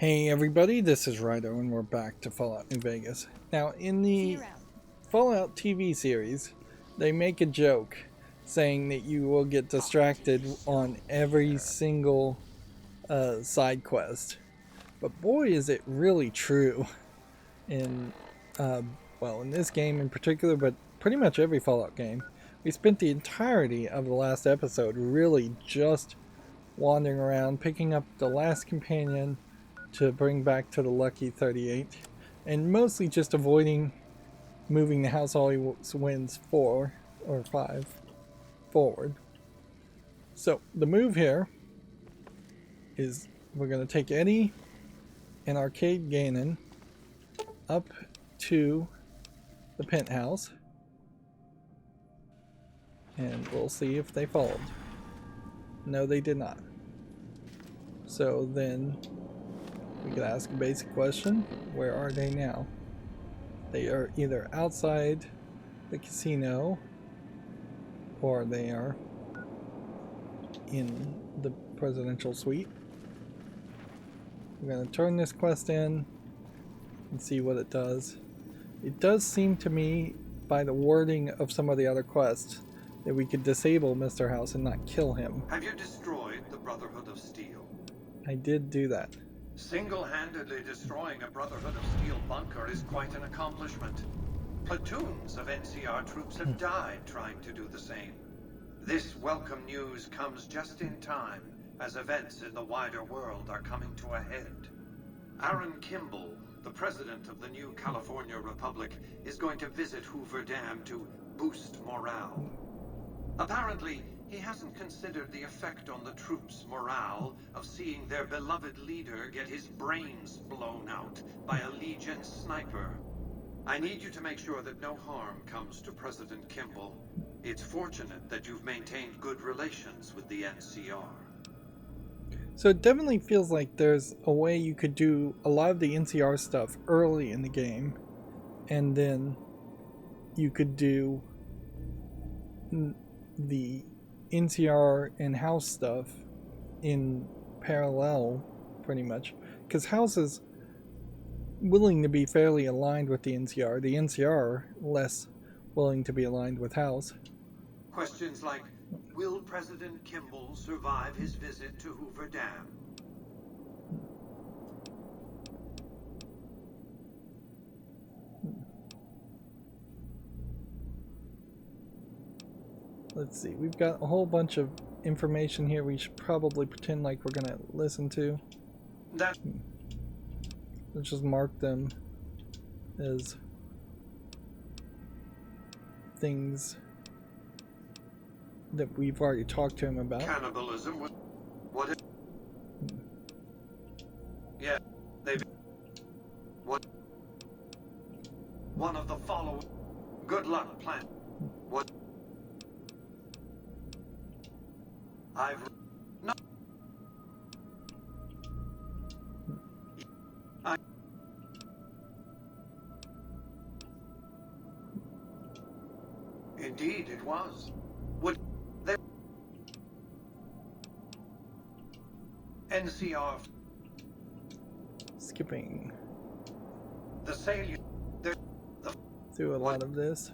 Hey everybody, this is Rydo and we're back to Fallout New Vegas. Now, in the Fallout TV series, they make a joke saying that you will get distracted on every single side quest. But boy, is it really true in, well, in this game in particular, but pretty much every Fallout game. We spent the entirety of the last episode really just wandering around, picking up the last companion to bring back to the Lucky 38, and mostly just avoiding moving the House Always Wins 4 or 5 forward. So the move here is we're going to take Eddie and Arcade Gannon up to the penthouse, and we'll see if they followed. No, they did not. So then we could ask a basic question. Where are they now? They are either outside the casino or they are in the presidential suite. We're going to turn this quest in and see what it does. It does seem to me, by the wording of some of the other quests, that we could disable Mr. House and not kill him. Have you destroyed the Brotherhood of Steel? I did do that. Single-handedly destroying a Brotherhood of Steel bunker is quite an accomplishment. Platoons of NCR troops have died trying to do the same. This welcome news comes just in time as events in the wider world are coming to a head. Aaron Kimball, the president of the new California Republic, is going to visit Hoover Dam to boost morale. Apparently, he hasn't considered the effect on the troops' morale of seeing their beloved leader get his brains blown out by a Legion sniper. I need you to make sure that no harm comes to President Kimball. It's fortunate that you've maintained good relations with the NCR. So it definitely feels like there's a way you could do a lot of the NCR stuff early in the game, and then you could do the NCR and House stuff in parallel, pretty much, because House is willing to be fairly aligned with the NCR less willing to be aligned with House. Questions like, will President Kimball survive his visit to Hoover Dam? Let's see, we've got a whole bunch of information here we should probably pretend like we're gonna listen to. Let's just mark them as things that we've already talked to him about. Cannibalism was... What if... Yeah, they've... What... One of the following... Good luck, plan. What... I've... No... I... Indeed, it was. Would... They... NCR... Skipping The salient... The... through a lot of this.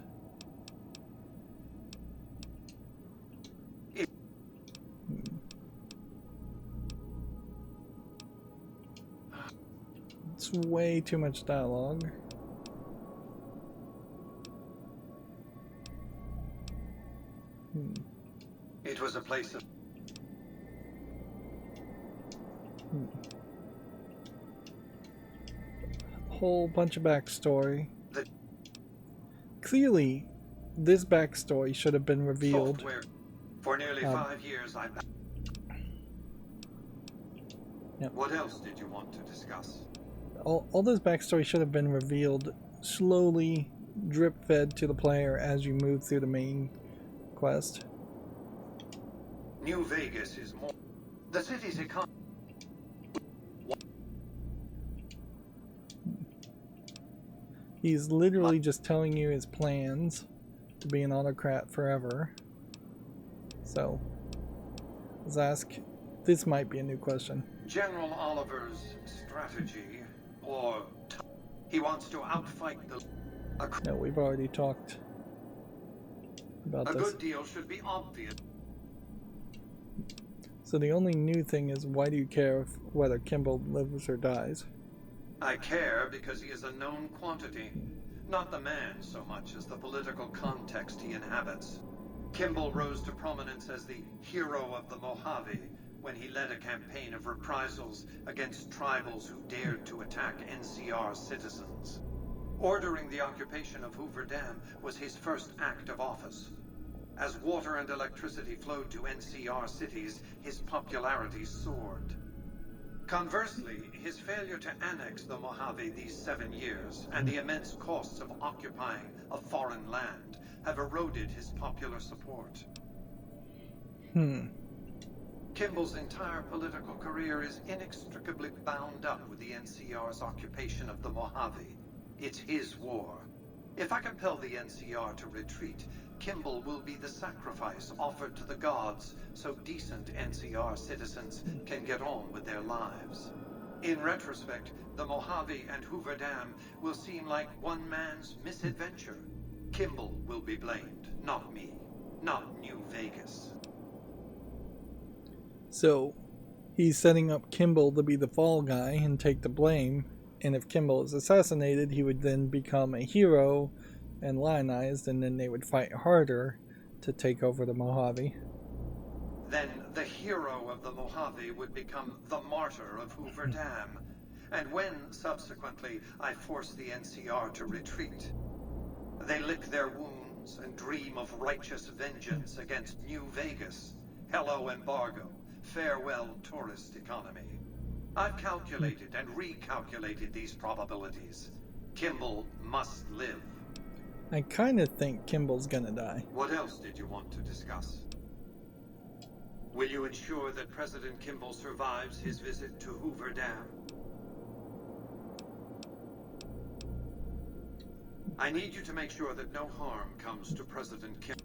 It's way too much dialogue. It was a place of... Whole bunch of backstory. Clearly, this backstory should have been revealed. Software. For nearly 5 years, I... Yep. What else did you want to discuss? All this backstory should have been revealed slowly, drip fed to the player as you move through the main quest. New Vegas is more... The city's economy... He's literally just telling you his plans to be an autocrat forever. So, let's ask... This might be a new question. General Oliver's strategy, or he wants to outfight the... No, we've already talked about A this. good deal should be obvious. So the only new thing is, why do you care whether Kimball lives or dies? I care because he is a known quantity. Not the man so much as the political context he inhabits. Kimball rose to prominence as the hero of the Mojave when he led a campaign of reprisals against tribals who dared to attack NCR citizens. Ordering the occupation of Hoover Dam was his first act of office. As water and electricity flowed to NCR cities, his popularity soared. Conversely, his failure to annex the Mojave these 7 years and the immense costs of occupying a foreign land have eroded his popular support. Kimball's entire political career is inextricably bound up with the NCR's occupation of the Mojave. It's his war. If I compel the NCR to retreat, Kimball will be the sacrifice offered to the gods so decent NCR citizens can get on with their lives. In retrospect, the Mojave and Hoover Dam will seem like one man's misadventure. Kimball will be blamed, not me, not New Vegas. So he's setting up Kimball to be the fall guy and take the blame, and if Kimball is assassinated, he would then become a hero and lionized, and then they would fight harder to take over the Mojave. Then the hero of the Mojave would become the martyr of Hoover Dam. And when, subsequently, I force the NCR to retreat, they lick their wounds and dream of righteous vengeance against New Vegas. Hello, embargo. Farewell, tourist economy. I've calculated and recalculated these probabilities. Kimball must live. I kind of think Kimball's gonna die. What else did you want to discuss? Will you ensure that President Kimball survives his visit to Hoover Dam? I need you to make sure that no harm comes to President Kimball.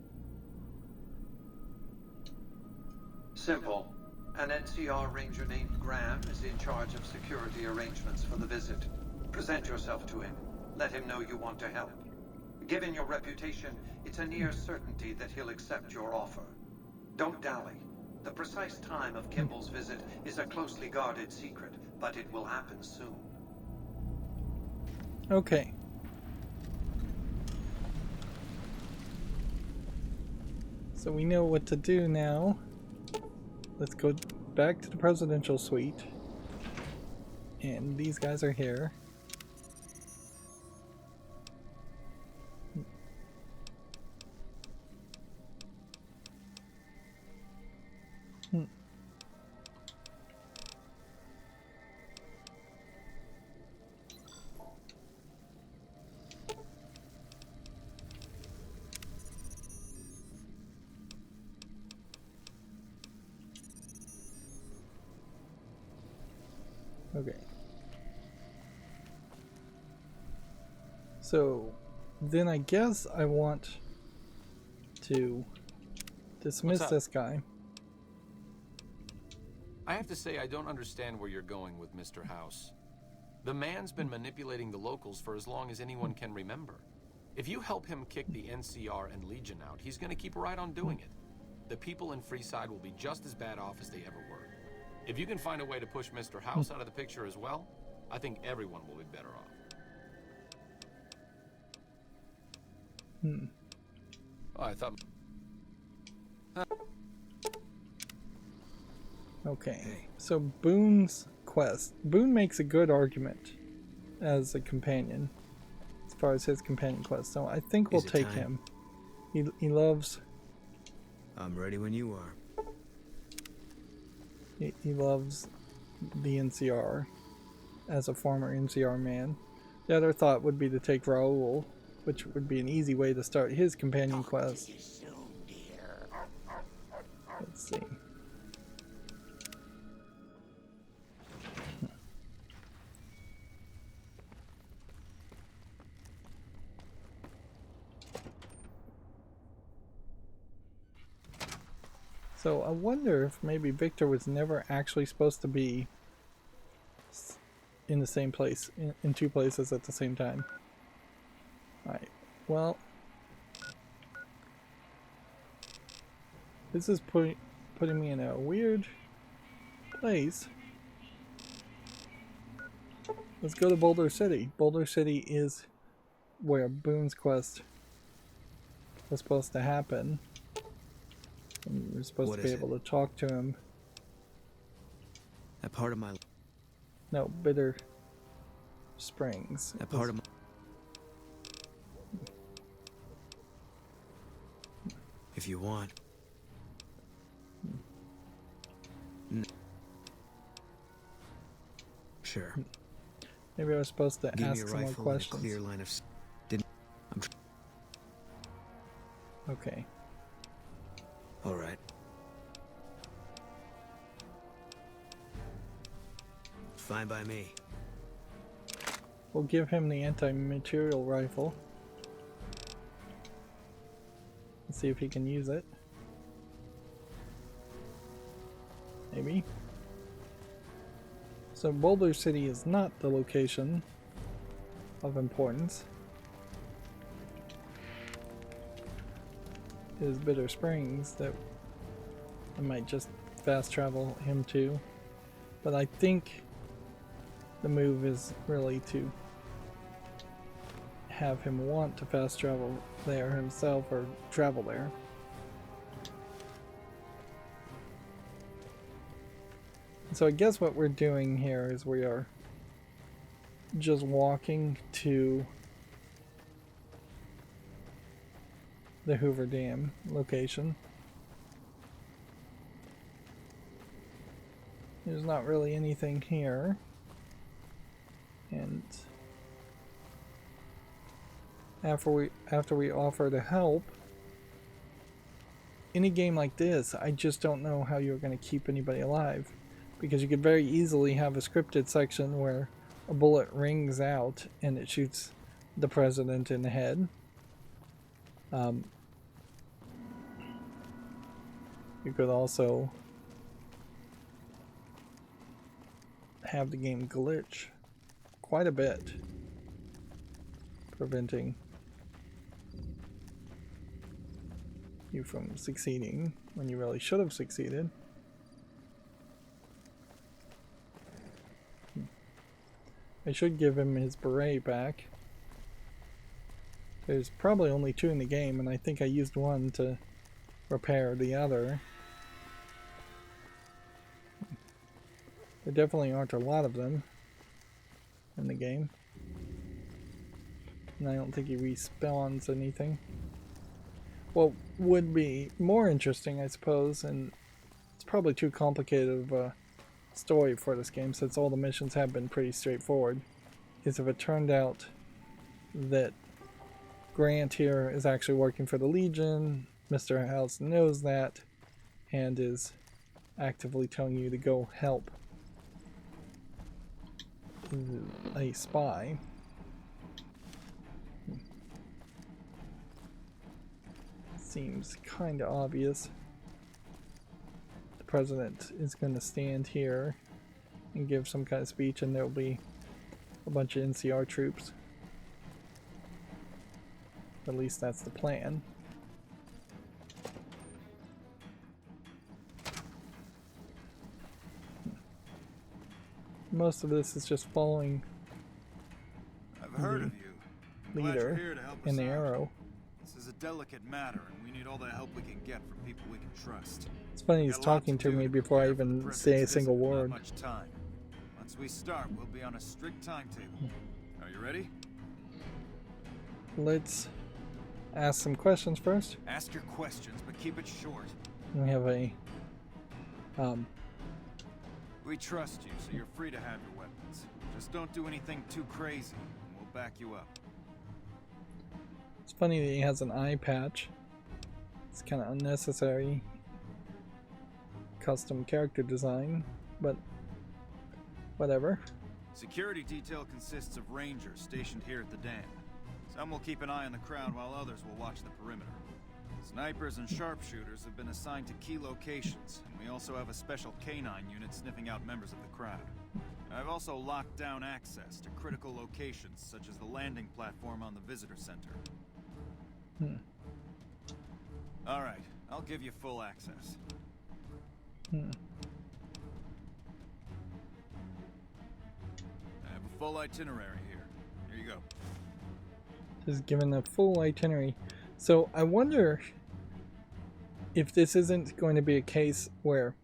Simple. An NCR ranger named Graham is in charge of security arrangements for the visit. Present yourself to him. Let him know you want to help. Given your reputation, it's a near certainty that he'll accept your offer. Don't dally. The precise time of Kimball's visit is a closely guarded secret, but it will happen soon. Okay. So we know what to do now. Let's go back to the presidential suite. And these guys are here. Okay. So then I guess I want to dismiss this guy. I have to say I don't understand where you're going with Mr. House. The man's been manipulating the locals for as long as anyone can remember. If you help him kick the NCR and Legion out, he's going to keep right on doing it. The people in Freeside will be just as bad off as they ever were. If you can find a way to push Mr. House out of the picture as well, I think everyone will be better off. Oh, I thought... Okay, so Boone's quest. Boone makes a good argument as a companion, as far as his companion quest. So I think we'll take him. He loves... I'm ready when you are. He loves the NCR as a former NCR man. The other thought would be to take Raoul, which would be an easy way to start his companion quest. Let's see. So I wonder if maybe Victor was never actually supposed to be in the same place, in two places at the same time. Alright, well, this is putting me in a weird place. Let's go to Boulder City. Boulder City is where Boone's quest was supposed to happen. And we're supposed to be able to talk to him. That part of my... No, Bitter Springs. That part of my... If you want. Sure. Maybe I was supposed to Give ask me a some more rifle and a questions. clear line of... Okay. All right. Fine by me. We'll give him the anti-material rifle. Let's see if he can use it. Maybe. So Boulder City is not the location of importance. It is Bitter Springs that I might just fast travel him to. But I think the move is really to have him want to fast travel there himself or travel there. So I guess what we're doing here is we are just walking to the Hoover Dam location. There's not really anything here. And after we offer to help, in a game like this, I just don't know how you're going to keep anybody alive. Because you could very easily have a scripted section where a bullet rings out and it shoots the president in the head. You could also have the game glitch quite a bit, preventing you from succeeding when you really should have succeeded. I should give him his beret back. There's probably only 2 in the game, and I think I used one to repair the other. There definitely aren't a lot of them in the game. And I don't think he respawns anything. What would be more interesting, I suppose, and it's probably too complicated of a story for this game since all the missions have been pretty straightforward, is if it turned out that Grant here is actually working for the Legion, Mr. House knows that, and is actively telling you to go help a spy. Seems kind of obvious. The president is going to stand here and give some kind of speech, and there'll be a bunch of NCR troops. At least that's the plan. Most of this is just following I've heard of you. I'm glad you're leader here to help in us the out. arrow. This is a delicate matter, and we need all the help we can get from people we can trust. It's funny he's Got a lot talking to do me to before I prepare for the even say a president's single visit, but word. Not much time. Once we start, we'll be on a strict timetable. Are you ready? Let's ask some questions first. Ask your questions, but keep it short. We have a We trust you, so you're free to have your weapons. Just don't do anything too crazy, and we'll back you up. it's funny that he has an eye patch. It's kind of unnecessary custom character design, but whatever. Security detail consists of rangers stationed here at the dam. Some will keep an eye on the crowd while others will watch the perimeter. Snipers and sharpshooters have been assigned to key locations, and we also have a special canine unit sniffing out members of the crowd. I've also locked down access to critical locations, such as the landing platform on the visitor center. Alright, I'll give you full access. I have a full itinerary here. Here you go. Just given a full itinerary. So I wonder if this isn't going to be a case where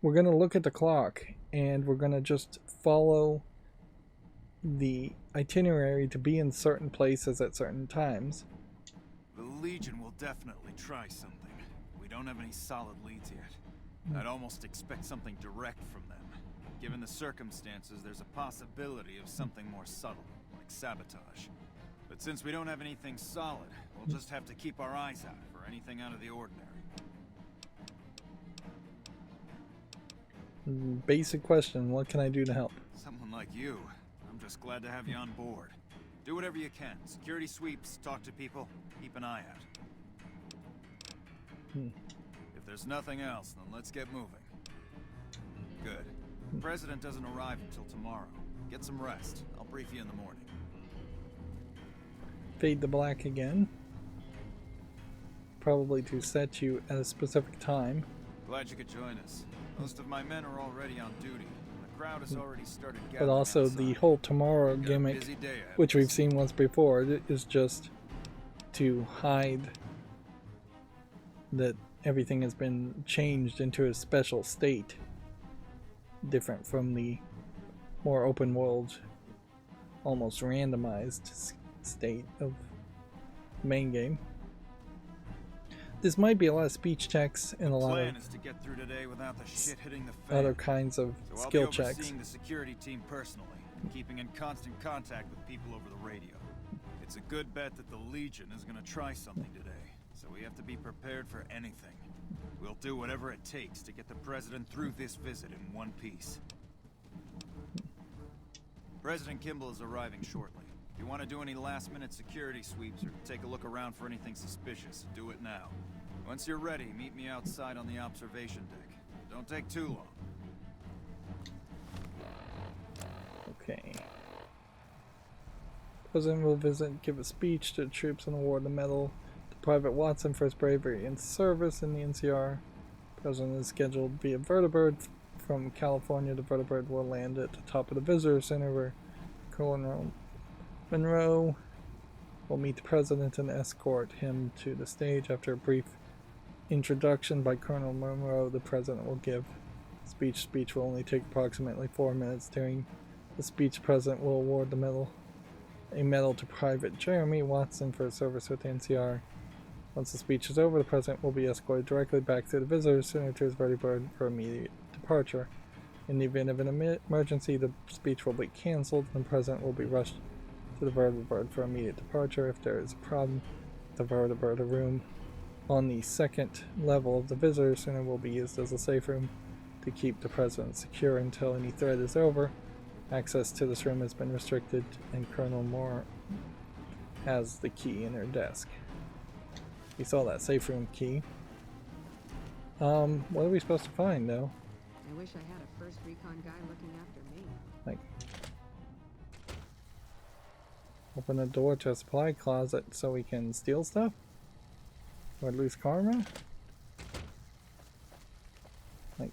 we're going to look at the clock and we're going to just follow the itinerary to be in certain places at certain times. The Legion will definitely try something. We don't have any solid leads yet. I'd almost expect something direct from them. Given the circumstances, there's a possibility of something more subtle, like sabotage. But since we don't have anything solid, we'll just have to keep our eyes out for anything out of the ordinary. Basic question, what can I do to help? Someone like you. I'm just glad to have you on board. Do whatever you can. Security sweeps, talk to people, keep an eye out. If there's nothing else, then let's get moving. Good. The President doesn't arrive until tomorrow. Get some rest. I'll brief you in the morning. Fade to black again. Probably to set you at a specific time. Glad you could join us. Most of my men are already on duty. The crowd has already started gathering. But also outside. the whole tomorrow Got a gimmick, busy day ahead of which we've us. seen once before, is just to hide that everything has been changed into a special state, different from the more open world, almost randomized state of the main game. This might be a lot of speech checks and a lot Plan of is to get through today without the shit hitting the fan. other kinds of So I'll skill be checks. overseeing the security team personally, keeping in constant contact with people over the radio. It's a good bet that the Legion is going to try something today, so we have to be prepared for anything. We'll do whatever it takes to get the President through this visit in one piece. President Kimball is arriving shortly. If you want to do any last-minute security sweeps or take a look around for anything suspicious, do it now. Once you're ready, meet me outside on the observation deck. Don't take too long. Okay. President will visit, give a speech to the troops and award the medal to Private Watson for his bravery and service in the NCR. President is scheduled via vertibird from California. The vertibird will land at the top of the visitor center where Colonel Monroe will meet the President and escort him to the stage. After a brief introduction by Colonel Monroe, the President will give a speech. Speech will only take approximately 4 minutes. During the speech, the President will award the medal, a medal to Private Jeremy Watson for his service with the NCR. Once the speech is over, the President will be escorted directly back to the visitor center to his vertibird for immediate departure. In the event of an emergency, the speech will be cancelled and the President will be rushed to the vertibird for immediate departure. If there is a problem, the vertibird, a room on the second level of the visitor center, will be used as a safe room to keep the President secure until any threat is over. Access to this room has been restricted, and Colonel Moore has the key in her desk. We saw that safe room key. What are we supposed to find, though? I wish I had a first recon guy looking after me. Like, open a door to a supply closet so we can steal stuff? Or lose karma? Like,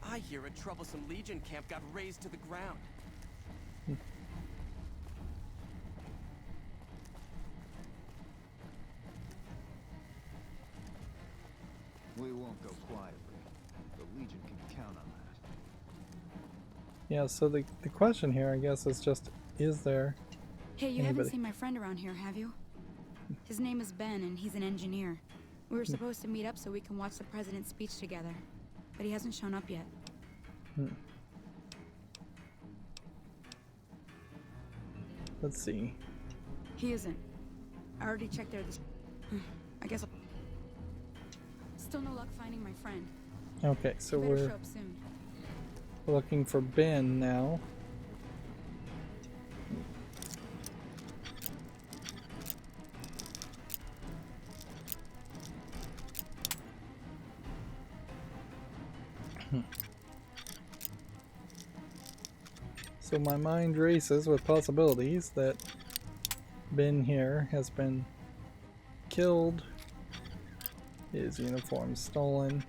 I hear a troublesome Legion camp got razed to the ground. We won't go quietly. The Legion can count on that. yeah, so the question here, I guess, is just, is there Hey, you anybody? haven't seen my friend around here, have you? His name is Ben, and he's an engineer. We were supposed to meet up so we can watch the president's speech together, but he hasn't shown up yet. Let's see. He isn't. I already checked there this... I guess... Still no luck finding my friend. Okay, so He better we're show up soon. looking for Ben now. So my mind races with possibilities that Ben here has been killed, his uniform stolen,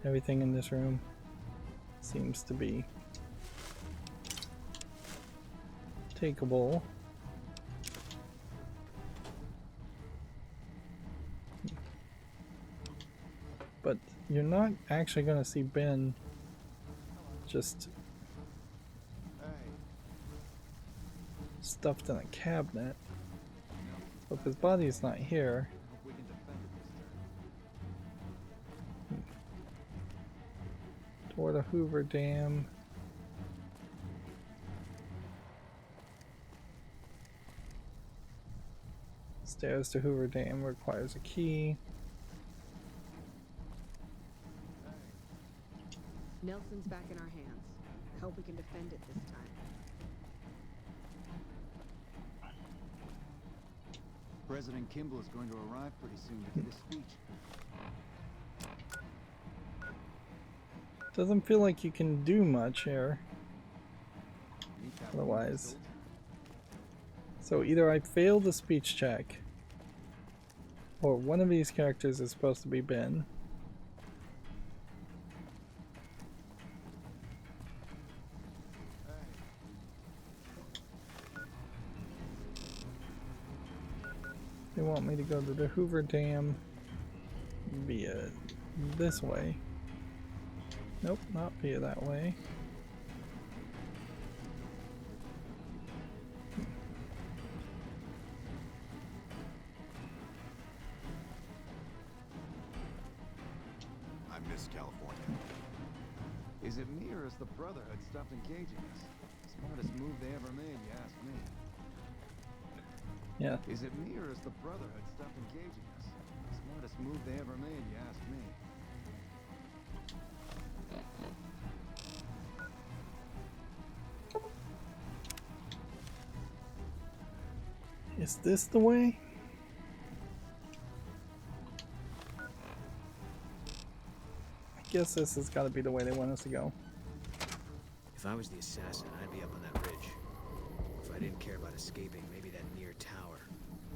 everything in this room seems to be takeable. But you're not actually going to see Ben just stuffed in a cabinet. So if his body is not here, toward the Hoover Dam. Stairs to Hoover Dam requires a key. Nelson's back in our hands. I hope we can defend it this time. President Kimball is going to arrive pretty soon to give his speech. Doesn't feel like you can do much here. Otherwise. So either I fail the speech check, or one of these characters is supposed to be Ben. They want me to go to the Hoover Dam via this way. Nope, not via that way. I miss California. Is it me or is the Brotherhood stopped engaging us? Smartest move they ever made, you ask me. Yeah. Is it me or is the Brotherhood stopped engaging us? Smartest move they ever made, you ask me. Is this the way? I guess this has got to be the way they want us to go. If I was the assassin, I'd be up on that ridge. If I didn't care about escaping, maybe that near tower,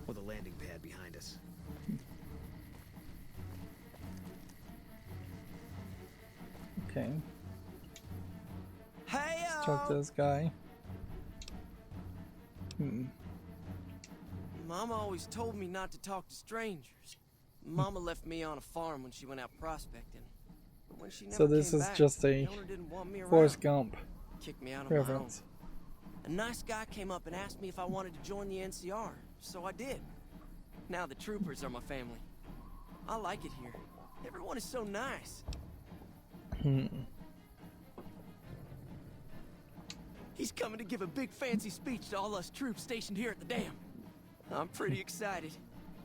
or the landing pad behind us. Okay. Hey, Let's talk to this guy. Mama always told me not to talk to strangers. Mama left me on a farm when she went out prospecting. But when she never So this came is back, just a the owner didn't want me Forrest around. Gump Kicked me out of my home. reference. A nice guy came up and asked me if I wanted to join the NCR, so I did. Now the troopers are my family. I like it here. Everyone is so nice. He's coming to give a big fancy speech to all us troops stationed here at the dam. I'm pretty excited.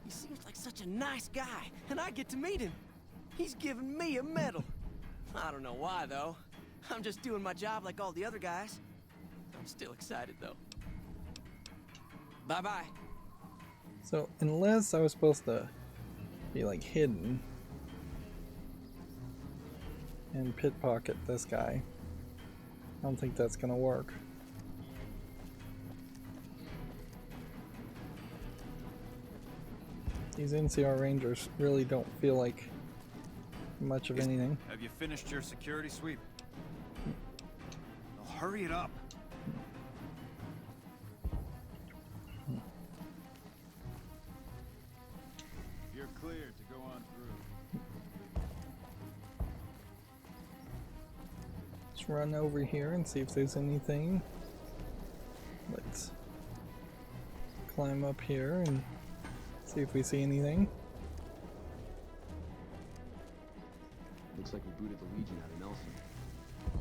He seems like such a nice guy, and I get to meet him. He's giving me a medal. I don't know why, though. I'm just doing my job like all the other guys. I'm still excited, though. Bye-bye. So unless I was supposed to be like hidden and pickpocket this guy, I don't think that's gonna work. These NCR Rangers really don't feel like much of anything. Have you finished your security sweep? Well, hurry it up. You're cleared to go on through. Let's run over here and see if there's anything. Let's climb up here and see if we see anything. Looks like we booted the Legion out of Nelson.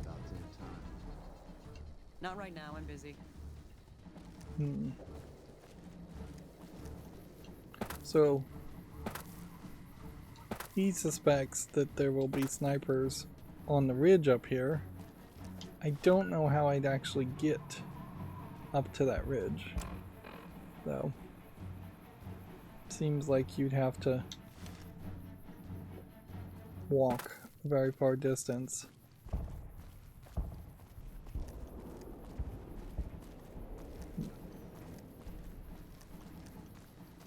About damn time. Not right now, I'm busy. So he suspects that there will be snipers on the ridge up here. I don't know how I'd actually get up to that ridge, though. Seems like you'd have to walk a very far distance.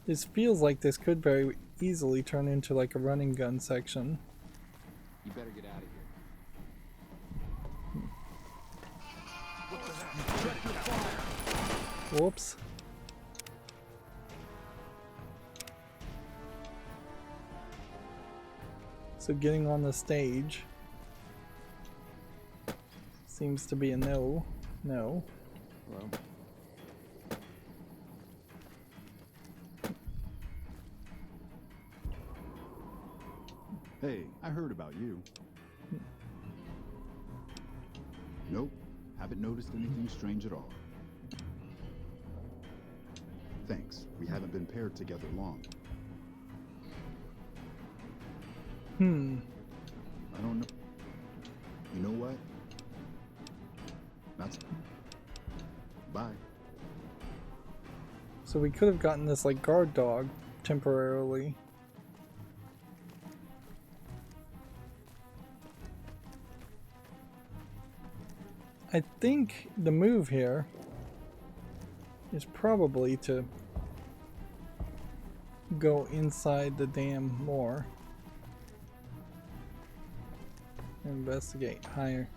This feels like this could very easily turn into like a running gun section. You better get out of here. Whoops. So getting on the stage seems to be a no. No. Well. Hey, I heard about you. Nope, haven't noticed anything strange at all. Thanks, we haven't been paired together long. I don't know. You know what? That's... Bye. So we could have gotten this like guard dog temporarily. I think the move here is probably to go inside the dam more. Investigate higher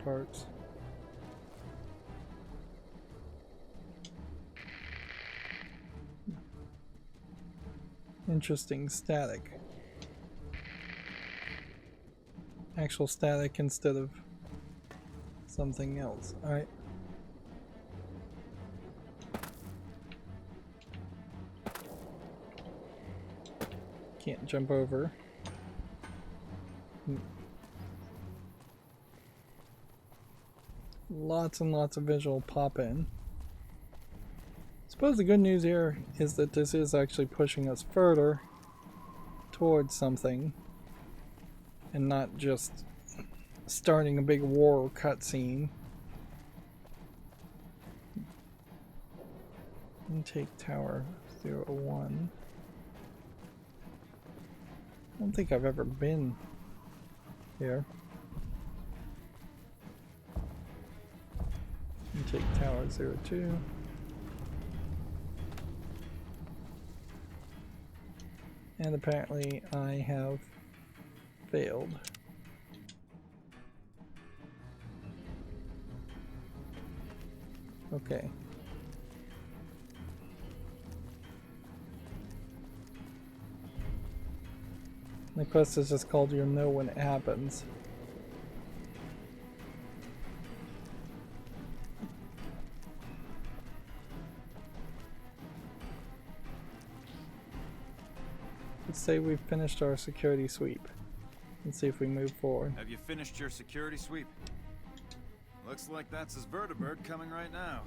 parts. Interesting static. Actual static instead of something else. Alright. Can't jump over. Lots and lots of visual pop in. Suppose the good news here is that this is actually pushing us further towards something and not just starting a big war cutscene. Intake tower 01. I don't think I've ever been here. Intake tower 02. And apparently I have failed. Okay. The quest is just called "You'll Know When It Happens." Let's say we've finished our security sweep and see if we move forward. Have you finished your security sweep? Looks like that's his vertibird coming right now.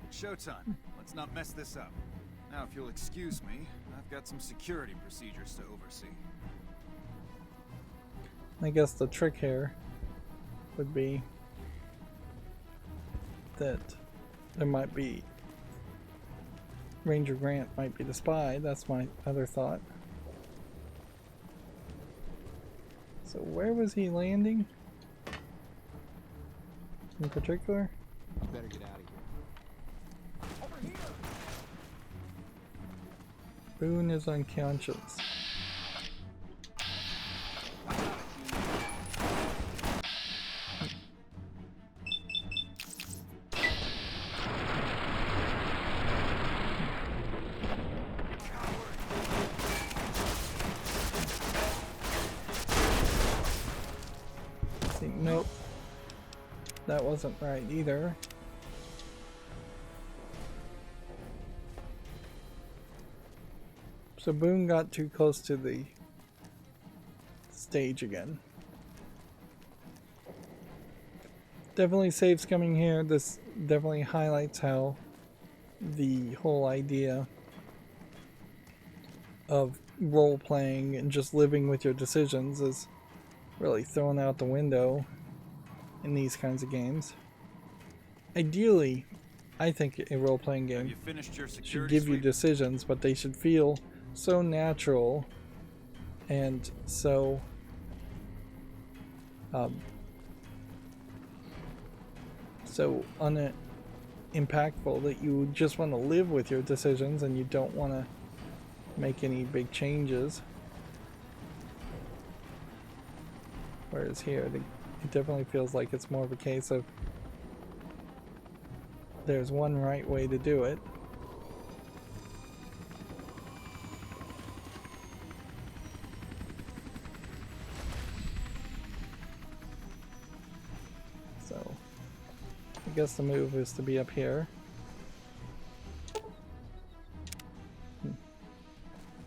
It's showtime. Let's not mess this up. Now, if you'll excuse me, I've got some security procedures to oversee. I guess the trick here would be that there might be Ranger Grant might be the spy. That's my other thought. So where was he landing in particular? You better get out of here. Over here. Boone is unconscious. Nope, that wasn't right either. So Boone got too close to the stage again. Definitely saves coming here. This definitely highlights how the whole idea of role-playing and just living with your decisions is really thrown out the window in these kinds of games. Ideally, I think a role-playing game should give you decisions, but they should feel so natural and so so unimpactful that you just want to live with your decisions and you don't want to make any big changes. Whereas here, it definitely feels like it's more of a case of there's one right way to do it. So, I guess the move is to be up here.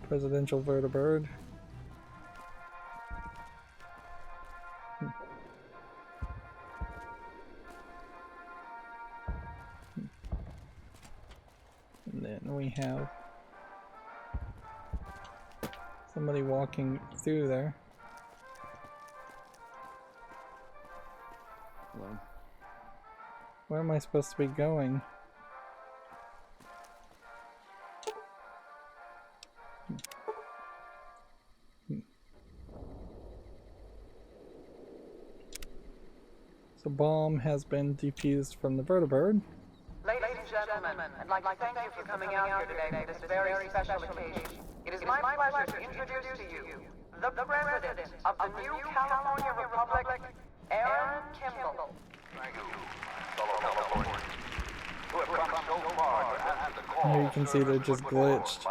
Presidential vertibird. And then we have somebody walking through there. Hello. Where am I supposed to be going? So bomb has been defused from the vertibird. Ladies and gentlemen, I'd like to thank you for coming out here today for this very special occasion. It is my pleasure to introduce to you the President of the new California Republic, Aaron Kimball. Thank you, fellow Californians, who have come so far to answer the call. Here you can see they're just glitched.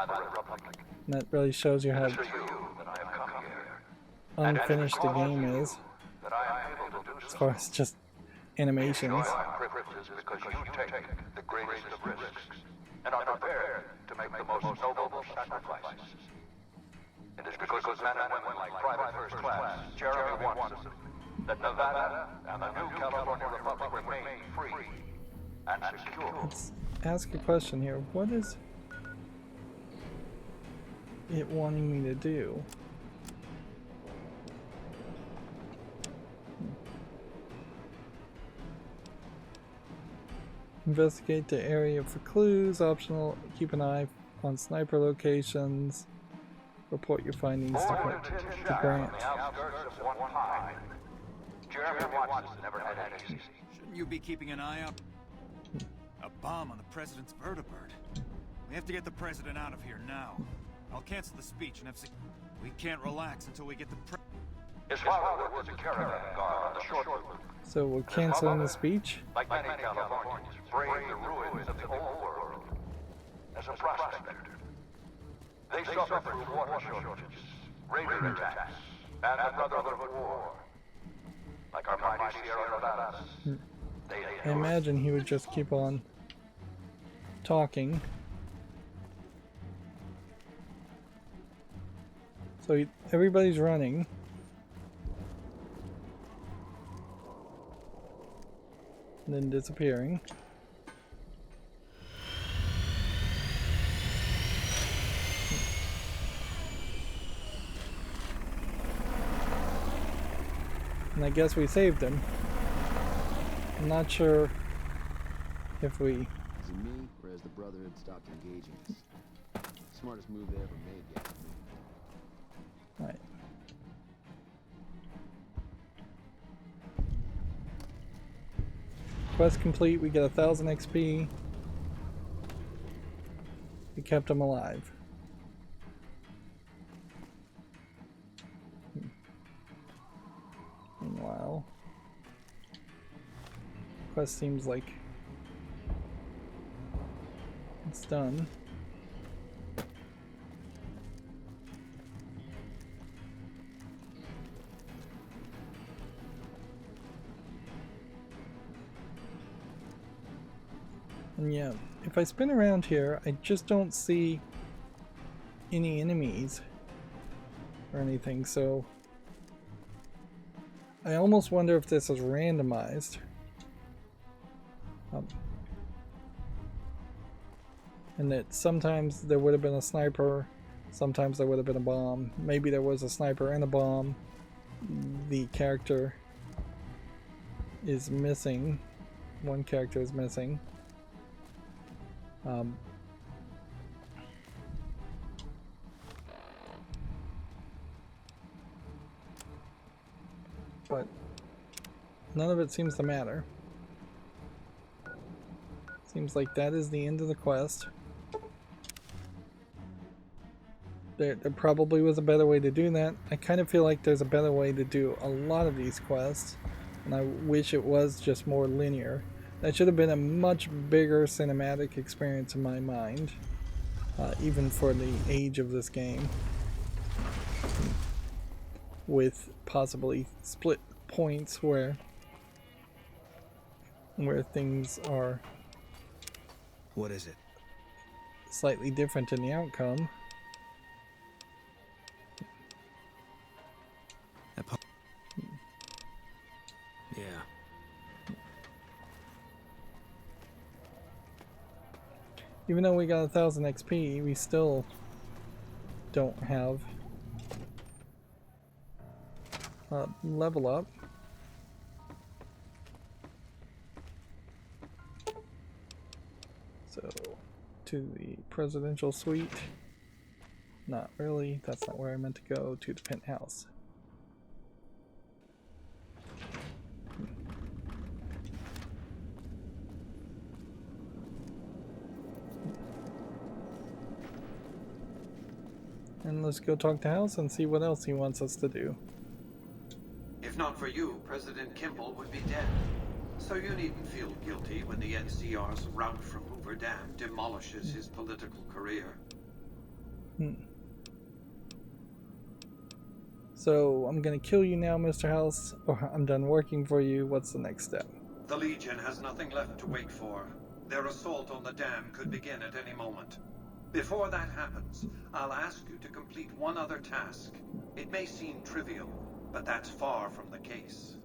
And that really shows you how unfinished the game is, as far as just animations. Because you take the greatest of risks and are prepared to make the most noble sacrifices. It is because men and women like Private First Class, Jeremy Watson, that Nevada and the new California Republic remain free and secure. Let's ask a question here. What is it wanting me to do? Investigate the area for clues. Optional. Keep an eye on sniper locations. Report your findings to Grant. Shouldn't you be keeping an eye out? A bomb on the president's vertibird. We have to get the president out of here now. I'll cancel the speech and have we can't relax until we get the His father was a caravan guard on the short route. So we're canceling the speech? Like many Californians, braved the ruins of the old world as a prospector. They suffered through water shortages, raider attacks, and the Brotherhood of War. Like our mighty Sierra Nevadas. I imagine he would just keep on talking. So everybody's running. And then disappearing. And I guess we saved him. I'm not sure if we... Is it me, or has the Brotherhood stopped engaging us? Smartest move they ever made yet. Right. Quest complete, we get 1,000 XP. We kept him alive. Meanwhile, quest seems like it's done. And yeah, if I spin around here, I just don't see any enemies or anything, so I almost wonder if this is randomized. And that sometimes there would have been a sniper, sometimes there would have been a bomb. Maybe there was a sniper and a bomb. The character is missing. One character is missing. but none of it seems to matter. Seems like that is the end of the quest. There probably was a better way to do that. I kind of feel like there's a better way to do a lot of these quests, and I wish it was just more linear. That should have been a much bigger cinematic experience in my mind, even for the age of this game, with possibly split points where things are What is it? slightly different in the outcome. Yeah. Even though we got 1000 XP, we still don't have level up. So, to the presidential suite. Not really, that's not where I meant to go. To the penthouse. And let's go talk to House and see what else he wants us to do. If not for you, President Kimball would be dead. So you needn't feel guilty when the NCR's route from Hoover Dam demolishes his political career. So, I'm gonna kill you now, Mr. House, or I'm done working for you. What's the next step? The Legion has nothing left to wait for. Their assault on the dam could begin at any moment. Before that happens, I'll ask you to complete one other task. It may seem trivial, but that's far from the case.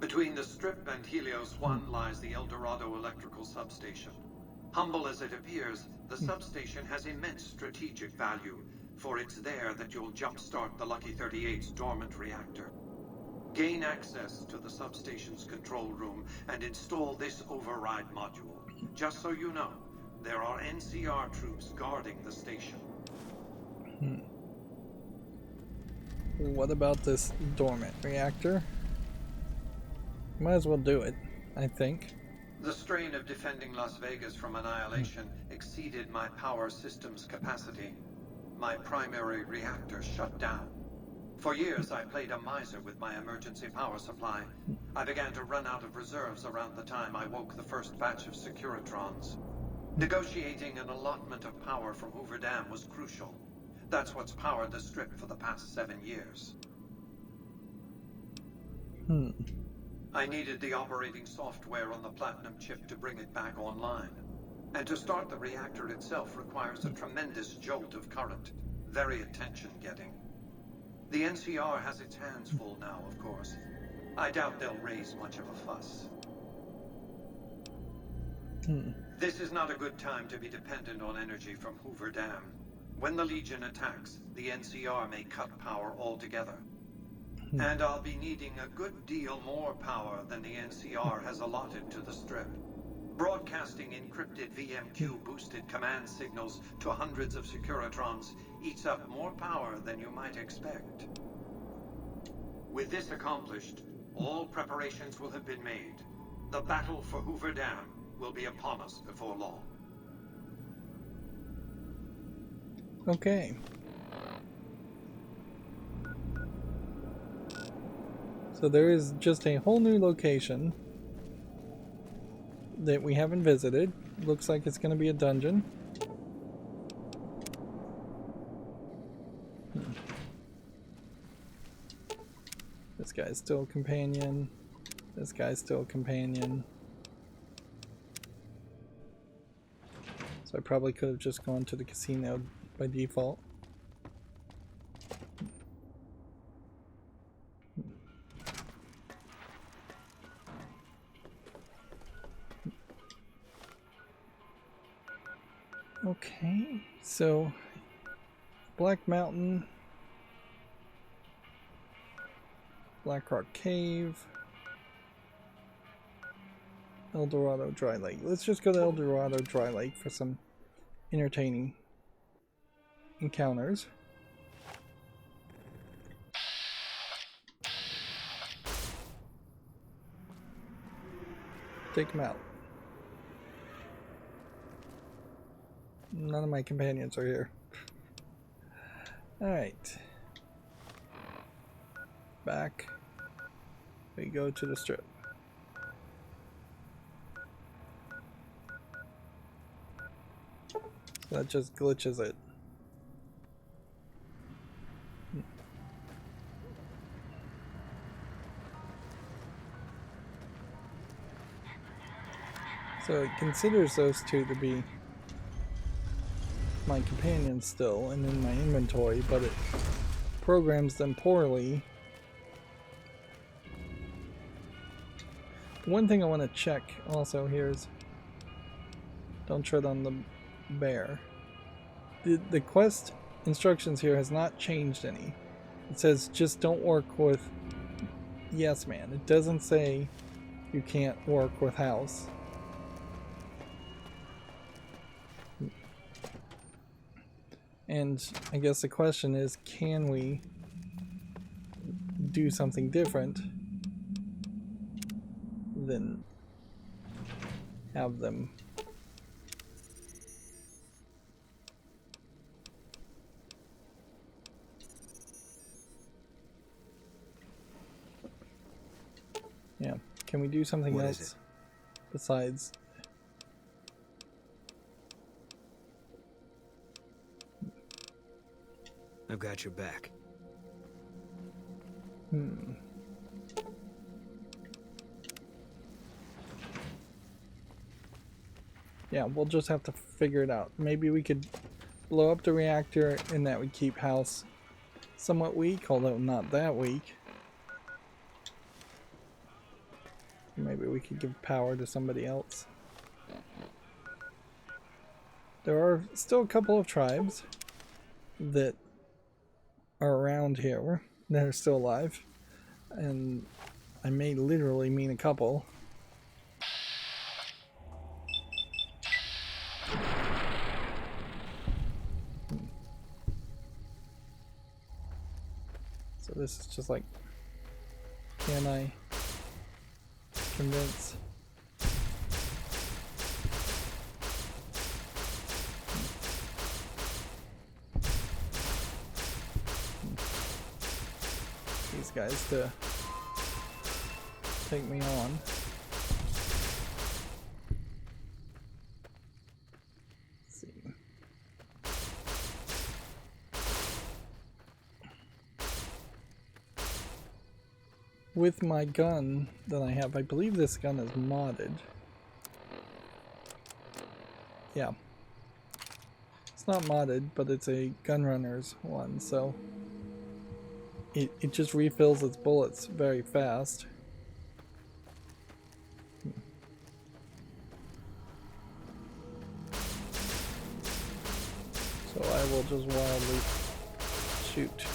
Between the Strip and Helios 1 lies the El Dorado electrical substation. Humble as it appears, the substation has immense strategic value, for it's there that you'll jumpstart the Lucky 38's dormant reactor. Gain access to the substation's control room and install this override module. Just so you know, there are NCR troops guarding the station. What about this dormant reactor? Might as well do it, I think. The strain of defending Las Vegas from annihilation exceeded my power system's capacity. My primary reactor shut down. For years, I played a miser with my emergency power supply. I began to run out of reserves around the time I woke the first batch of Securitrons. Negotiating an allotment of power from Hoover Dam was crucial. That's what's powered the Strip for the past 7 years. I needed the operating software on the Platinum chip to bring it back online. And to start the reactor itself requires a tremendous jolt of current. Very attention-getting. The NCR has its hands full now, of course. I doubt they'll raise much of a fuss. This is not a good time to be dependent on energy from Hoover Dam. When the Legion attacks, the NCR may cut power altogether. And I'll be needing a good deal more power than the NCR has allotted to the Strip. Broadcasting encrypted VMQ-boosted command signals to hundreds of Securitrons eats up more power than you might expect. With this accomplished, all preparations will have been made. The battle for Hoover Dam will be upon us before long. Okay. So there is just a whole new location that we haven't visited. Looks like it's going to be a dungeon. This guy's still a companion. This guy's still a companion. So I probably could have just gone to the casino by default. Okay, so Black Mountain, Black Rock Cave, El Dorado Dry Lake. Let's just go to El Dorado Dry Lake for some entertaining encounters. take him out. None of my companions are here. Alright. Back. We go to the strip. So that just glitches it. So it considers those two to be my companions still and in my inventory, but it programs them poorly. One thing I want to check also here is don't tread on the bear. The quest instructions here has not changed any. It says just don't work with Yes Man. It doesn't say you can't work with House. And I guess the question is, can we do something different than have them yeah, can we do something else besides I've got your back. Yeah, we'll just have to figure it out. Maybe we could blow up the reactor and that would keep House somewhat weak, although not that weak. Maybe we could give power to somebody else. There are still a couple of tribes that are around here that are still alive, and I may literally mean a couple. So this is just like, can I convince? These guys to take me on. Let's see. With my gun that I have, I believe this gun is modded. Yeah. It's not modded, but it's a Gunrunner's one, so it just refills its bullets very fast. So I will just wildly shoot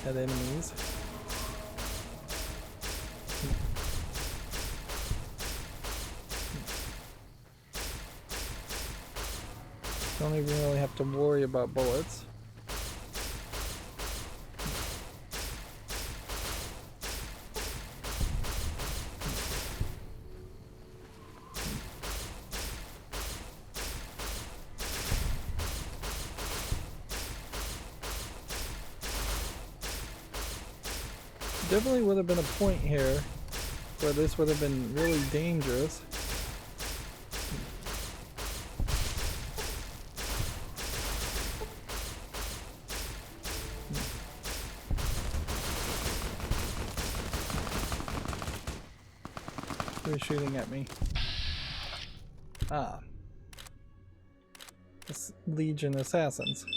at enemies. Don't even really have to worry about bullets. Definitely would have been a point here where this would have been really dangerous. Who's shooting at me? Ah. It's Legion assassins.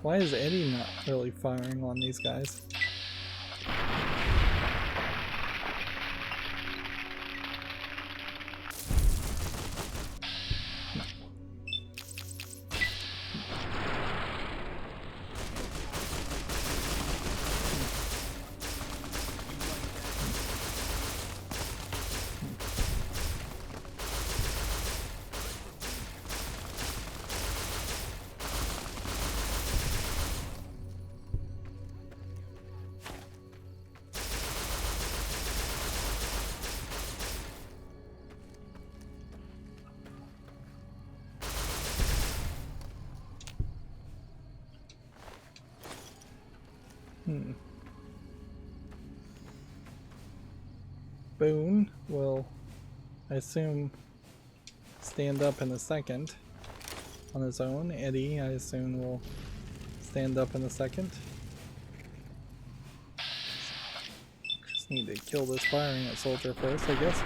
Why is Eddie not really firing on these guys? Boone will, I assume, stand up in a second on his own. Eddie, I assume, will stand up in a second. Just need to kill this firing ant soldier first, I guess.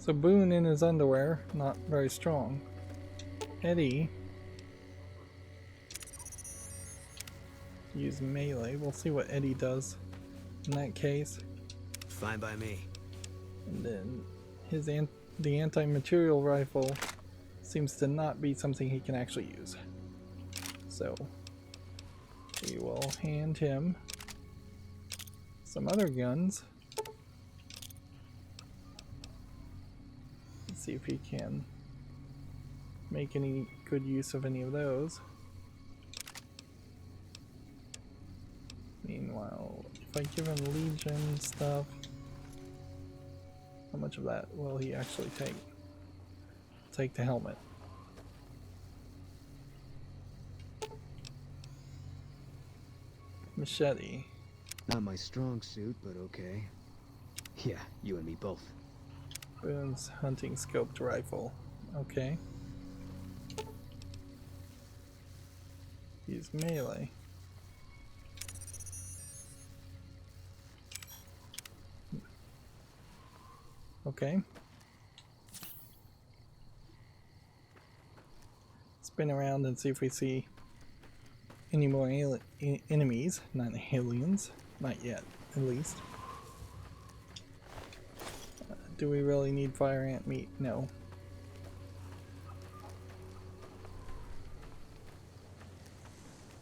So Boone in his underwear, not very strong. Eddie, use melee. We'll see what Eddie does in that case. Fine by me. And then the anti-material rifle seems to not be something he can actually use. So we will hand him some other guns. See if he can make any good use of any of those. Meanwhile, if I give him Legion stuff, how much of that will he actually take? Take the helmet. Machete. Not my strong suit, but okay. Yeah, you and me both. Boone's hunting scoped rifle. Okay. Use melee. Okay. Spin around and see if we see any more enemies. Not aliens. Not yet, at least. Do we really need fire ant meat? No.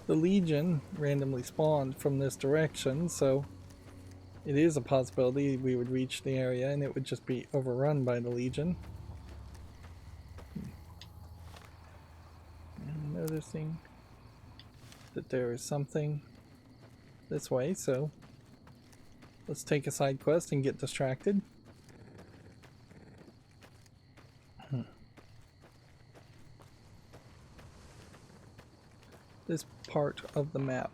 The Legion randomly spawned from this direction, so it is a possibility we would reach the area and it would just be overrun by the Legion. I'm noticing that there is something this way, so let's take a side quest and get distracted. This part of the map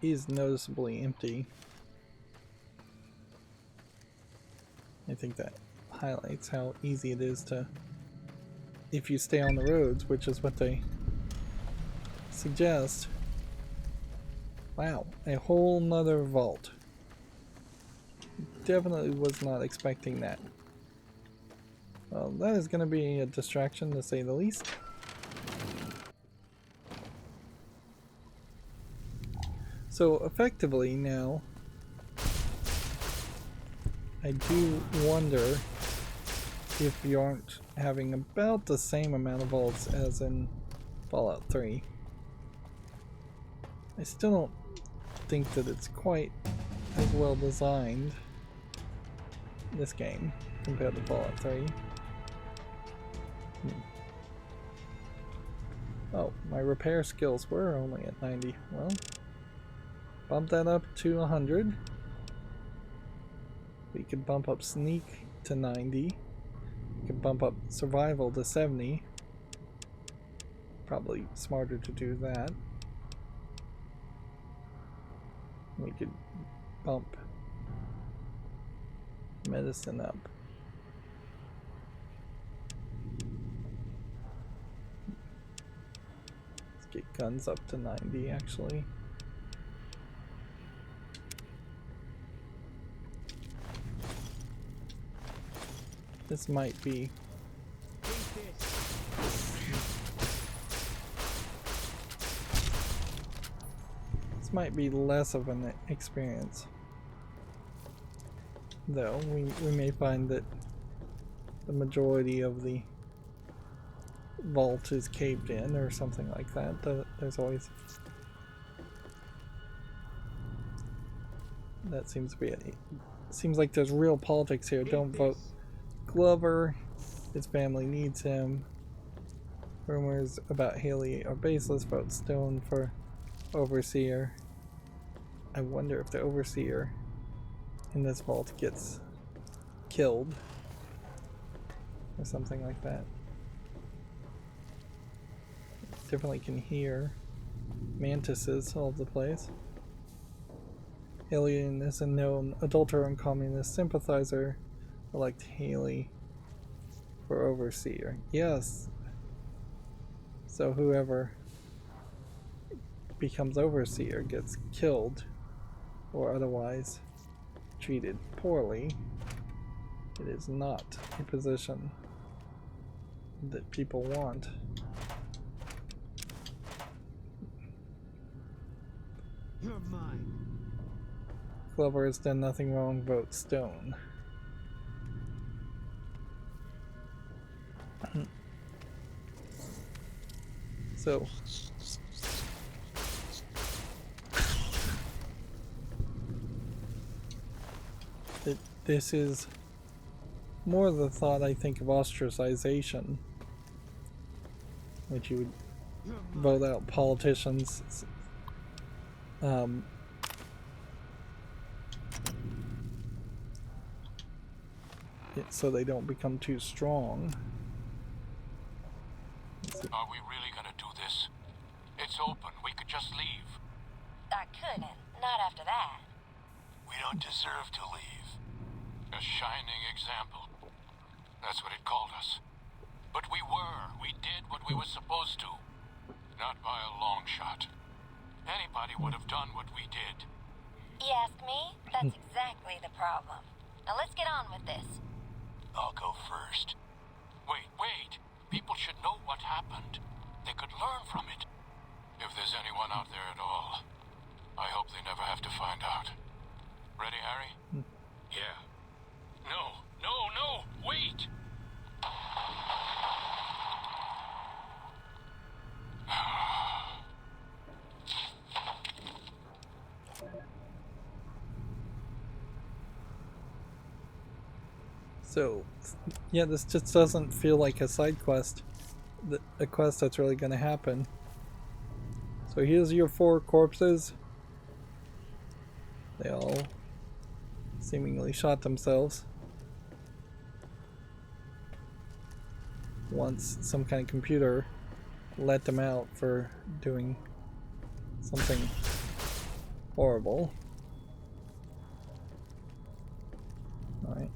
is noticeably empty. I think that highlights how easy it is to, if you stay on the roads, which is what they suggest. Wow, a whole nother vault. Definitely was not expecting that. Well, that is going to be a distraction to say the least. So effectively now, I do wonder if you aren't having about the same amount of vaults as in Fallout 3. I still don't think that it's quite as well designed, this game, compared to Fallout 3. Oh, my repair skills were only at 90. Well, bump that up to 100. We could bump up sneak to 90. We could bump up survival to 70. Probably smarter to do that. We could bump medicine up. Let's get guns up to 90 actually. This might be less of an experience, though. We may find that the majority of the vault is caved in or something like that. There's always that seems to be it. Seems like there's real politics here. Don't vote Glover. His family needs him. Rumors about Haley are baseless. Vote Stone for Overseer. I wonder if the Overseer in this vault gets killed or something like that. Definitely can hear mantises all over the place. Alien is a known adulterer and communist sympathizer. Elect Haley for Overseer. Yes. So whoever becomes Overseer gets killed or otherwise treated poorly. It is not a position that people want. You're mine. Glover has done nothing wrong. Vote Stone. So this is more the thought, I think, of ostracization, which you would vote out politicians so they don't become too strong. Are we really gonna do this? It's open. We could just leave. I couldn't. Not after that. We don't deserve to leave. A shining example. That's what it called us. But we were. We did what we were supposed to. Not by a long shot. Anybody would have done what we did. You ask me? That's exactly the problem. Now let's get on with this. I'll go first. Wait. People should know what happened. They could learn from it. If there's anyone out there at all, I hope they never have to find out. Ready, Harry? Yeah. No, wait! So, yeah, this just doesn't feel like a side quest, a quest that's really going to happen. So here's your 4 corpses. They all seemingly shot themselves once some kind of computer let them out for doing something horrible. Alright.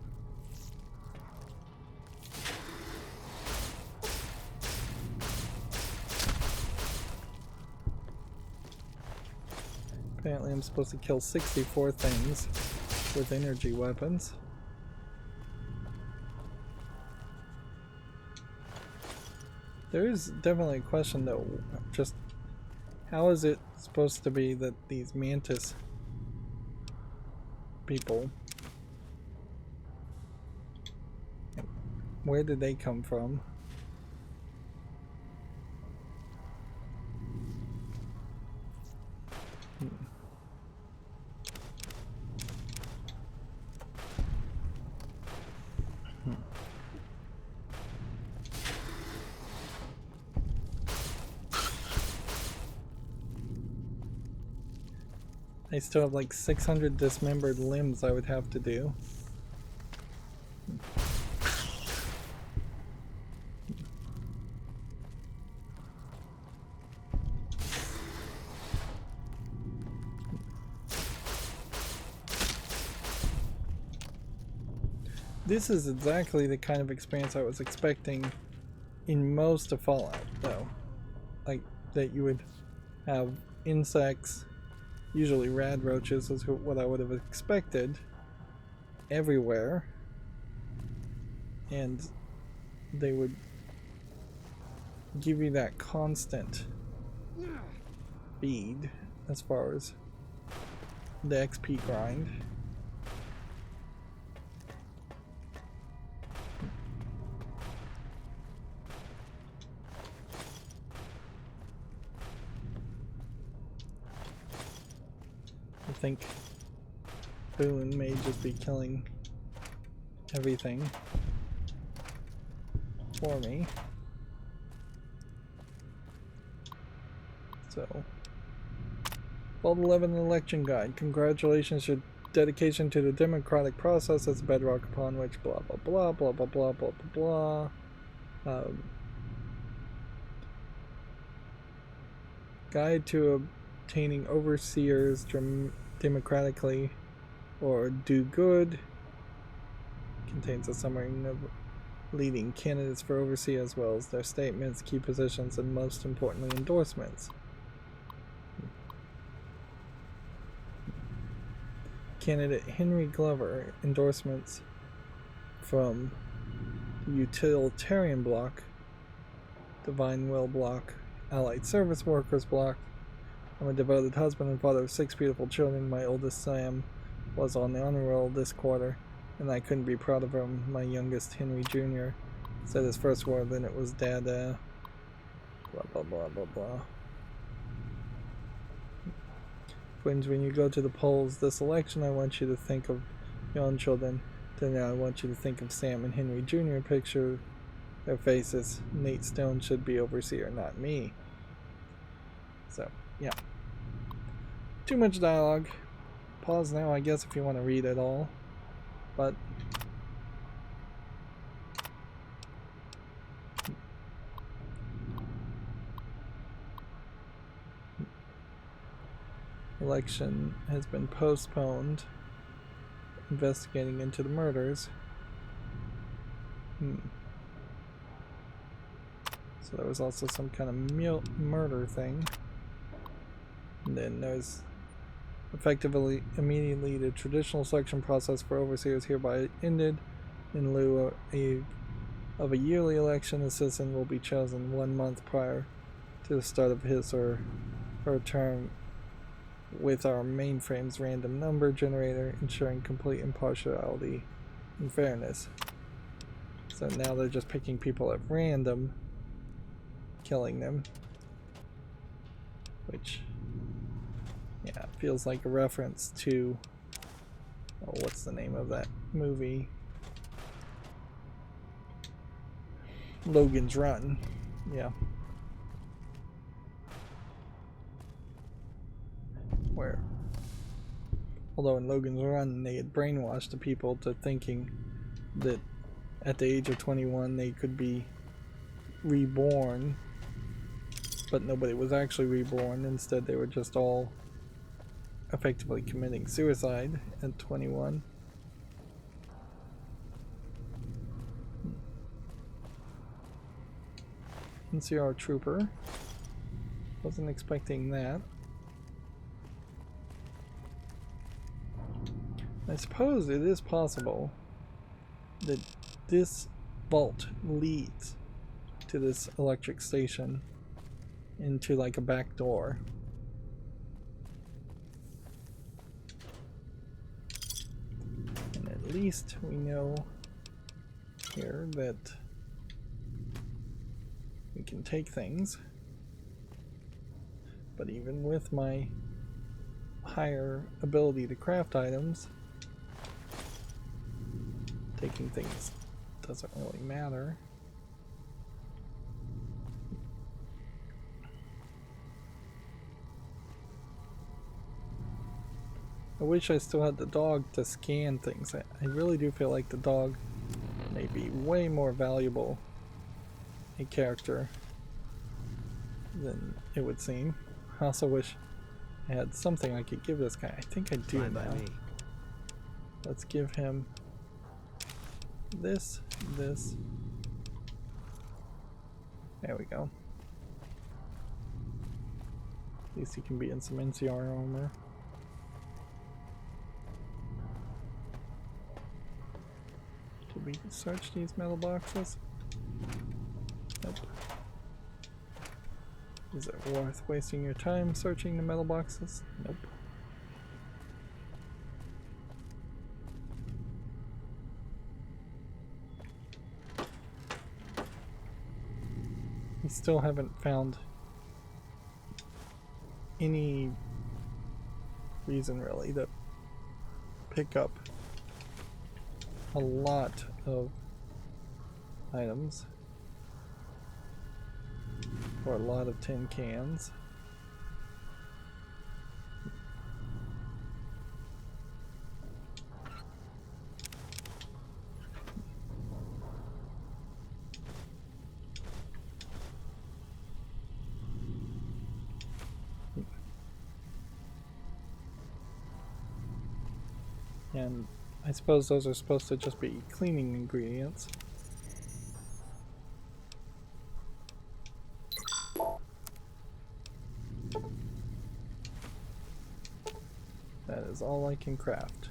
Apparently I'm supposed to kill 64 things with energy weapons. There is definitely a question though, just how is it supposed to be that these mantis people, where did they come from? I still have like 600 dismembered limbs I would have to do. This is exactly the kind of experience I was expecting in most of Fallout, though. Like, that you would have insects, usually rad roaches is what I would have expected, everywhere. And they would give you that constant feed as far as the XP grind. I think Boone may just be killing everything for me. So, Vault 11 election guide. Congratulations, your dedication to the democratic process is the bedrock upon which blah blah blah blah blah blah blah blah blah. Guide to obtaining overseers democratically or do good. Contains a summary of leading candidates for overseer as well as their statements, key positions, and most importantly endorsements. Candidate Henry Glover, endorsements from the Utilitarian Bloc, Divine Will Bloc, Allied Service Workers Bloc. I'm a devoted husband and father of 6 beautiful children. My oldest, Sam, was on the honor roll this quarter, and I couldn't be proud of him. My youngest, Henry Jr., said his first word, then it was Dada. Blah, blah, blah, blah, blah. Twins, when you go to the polls this election, I want you to think of your own children. Then I want you to think of Sam and Henry Jr. Picture their faces. Nate Stone should be overseer, not me. So, yeah. Too much dialogue. Pause now, I guess, if you want to read it all. But election has been postponed. Investigating into the murders. So there was also some kind of murder thing. And then there's effectively immediately the traditional selection process for overseers hereby ended. In lieu of a yearly election, a citizen will be chosen 1 month prior to the start of his or her term with our mainframe's random number generator, ensuring complete impartiality and fairness. So now they're just picking people at random, killing them, which, yeah, feels like a reference to, oh, what's the name of that movie? Logan's Run. Yeah. Where, although in Logan's Run they had brainwashed the people to thinking that at the age of 21 they could be reborn, but nobody was actually reborn. Instead they were just all effectively committing suicide at 21. NCR Trooper. Wasn't expecting that. I suppose it is possible that this vault leads to this electric station into like a back door. And at least we know here that we can take things. But even with my higher ability to craft items, taking things doesn't really matter. I wish I still had the dog to scan things. I really do feel like the dog may be way more valuable a character than it would seem. I also wish I had something I could give this guy. I think I do now. Let's give him this. There we go. At least he can be in some NCR armor. Did we search these metal boxes? Nope. Is it worth wasting your time searching the metal boxes? Nope. We still haven't found any reason really to pick up a lot of items or a lot of tin cans. And I suppose those are supposed to just be cleaning ingredients. That is all I can craft.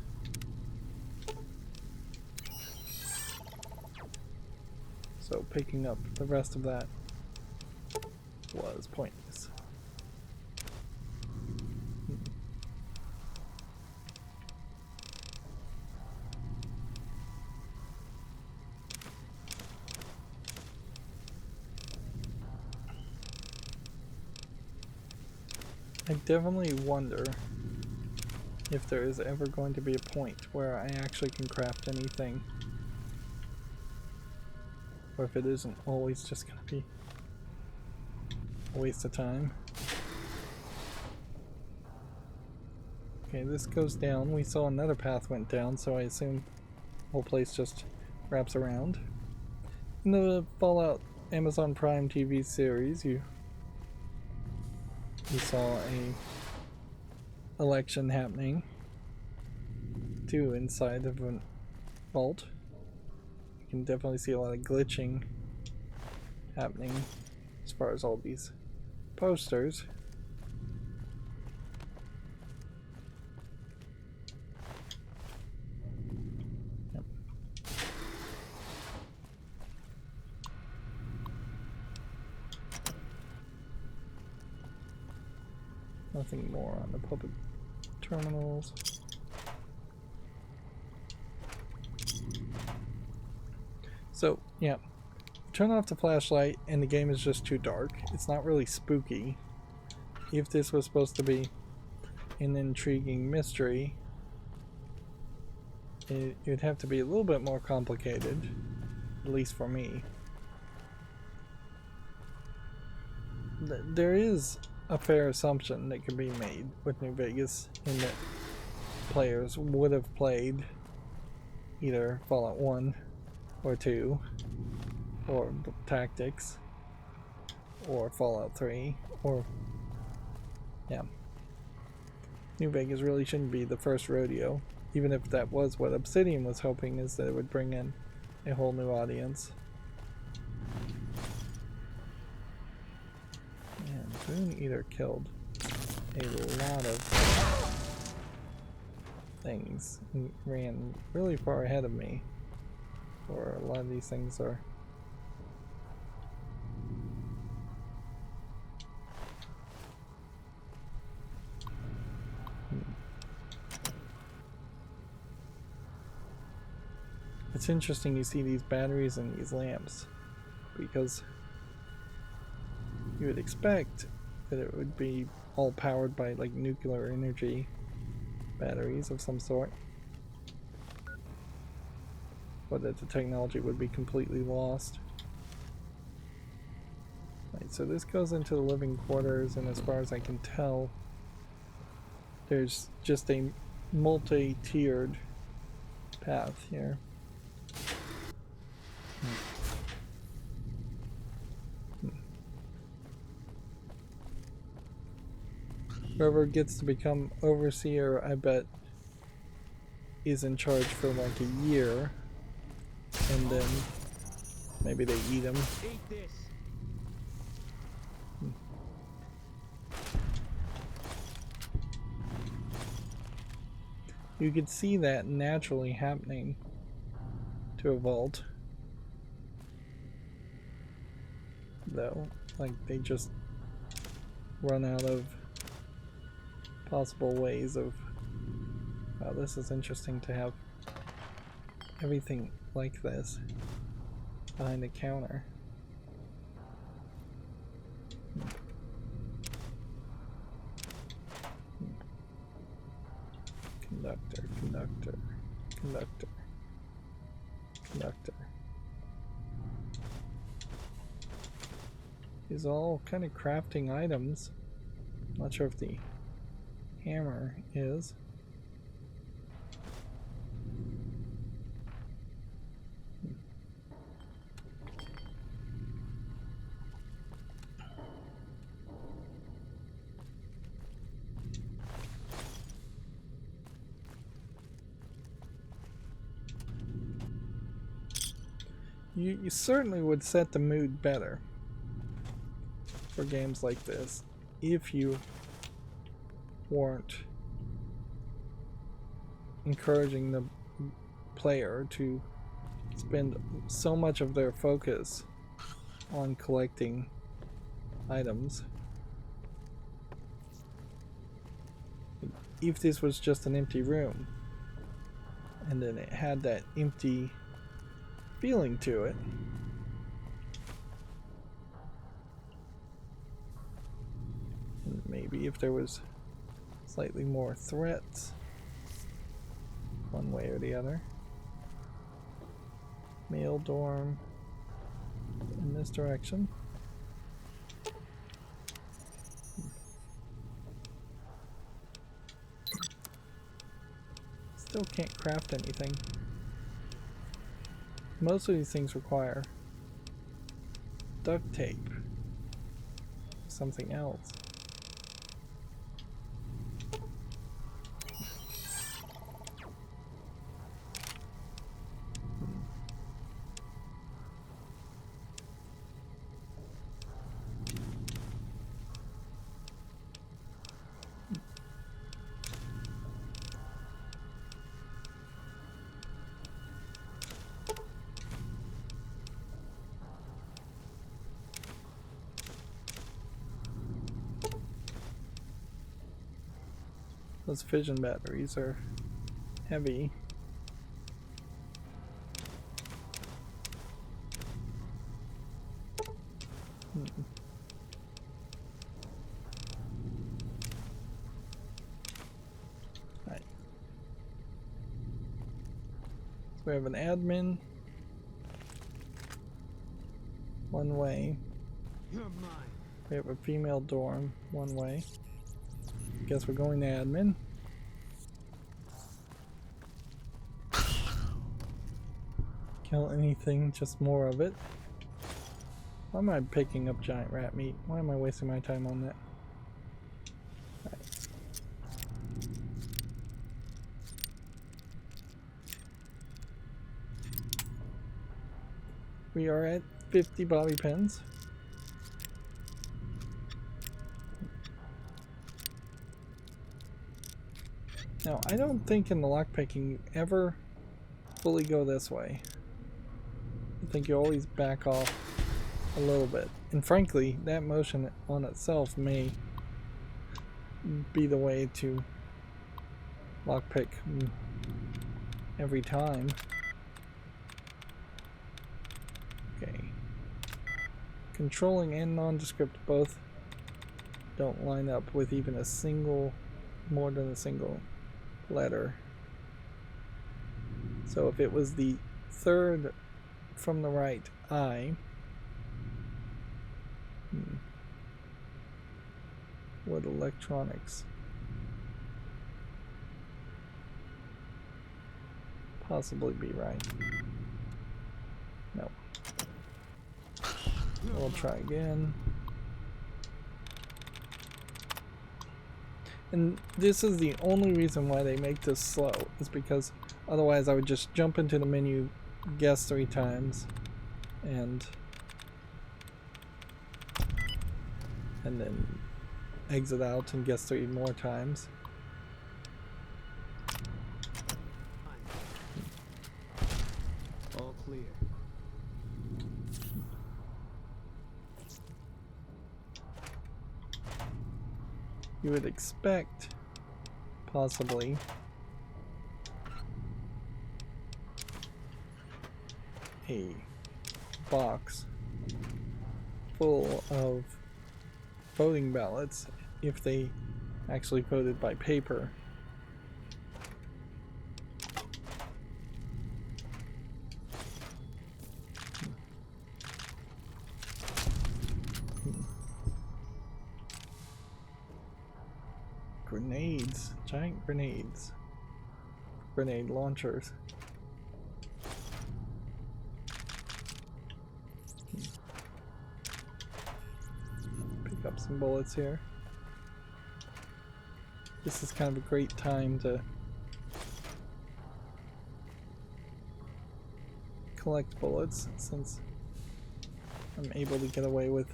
So picking up the rest of that was pointless. I definitely wonder if there is ever going to be a point where I actually can craft anything. Or if it isn't always just going to be a waste of time. Okay, this goes down. We saw another path went down, so I assume the whole place just wraps around. In the Fallout Amazon Prime TV series, you saw a election happening too inside of a vault. You can definitely see a lot of glitching happening as far as all these posters. Yep. Nothing more on the public terminals. So, yeah, turn off the flashlight and the game is just too dark. It's not really spooky. If this was supposed to be an intriguing mystery, it would have to be a little bit more complicated, at least for me. There is a fair assumption that can be made with New Vegas in that players would have played either Fallout 1 or 2 or Tactics or Fallout 3 or yeah. New Vegas really shouldn't be the first rodeo, even if that was what Obsidian was hoping, is that it would bring in a whole new audience. Boone Eater killed a lot of things and ran really far ahead of me, or a lot of these things are It's interesting you see these batteries and these lamps, because you would expect that it would be all powered by like nuclear energy batteries of some sort, but that the technology would be completely lost. Right, so this goes into the living quarters, and as far as I can tell, there's just a multi-tiered path here. Whoever gets to become overseer, I bet, is in charge for like a year, and then maybe they eat him. You could see that naturally happening to a vault, though, like they just run out of possible ways of. Wow, this is interesting to have everything like this behind a counter. Conductor, conductor, conductor, conductor. These are all kind of crafting items. Not sure if the hammer is. you certainly would set the mood better for games like this if you weren't encouraging the player to spend so much of their focus on collecting items. If this was just an empty room and then it had that empty feeling to it, and maybe if there was slightly more threats one way or the other. Male dorm in this direction. Still can't craft anything. Most of these things require duct tape, something else. Those fission batteries are heavy. Right. So we have an admin. One way. You're mine. We have a female dorm. One way. Guess we're going to admin. Kill anything, just more of it. Why am I picking up giant rat meat? Why am I wasting my time on that? Right. We are at 50 bobby pins. Now, I don't think in the lockpicking you ever fully go this way. I think you always back off a little bit. And frankly, that motion on itself may be the way to lockpick every time. Okay. Controlling and nondescript both don't line up with even a single, more than a single letter. So if it was the third from the right I, would electronics possibly be right? No. We'll try again. And this is the only reason why they make this slow, is because otherwise I would just jump into the menu, guess 3 times, and then exit out and guess 3 more times. All clear. You would expect, possibly, a box full of voting ballots if they actually voted by paper. Grenades, giant grenades, grenade launchers. Pick up some bullets here. This is kind of a great time to collect bullets since I'm able to get away with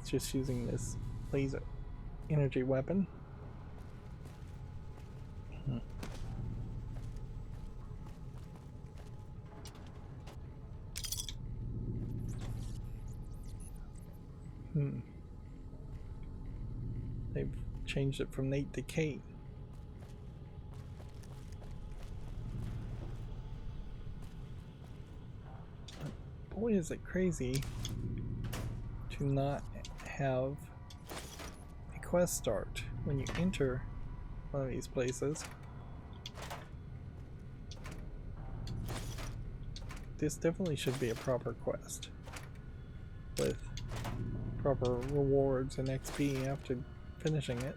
just using this laser energy weapon. They've changed it from Nate to Kate. Boy, is it crazy to not have a quest start when you enter one of these places. This definitely should be a proper quest with proper rewards and XP after finishing it.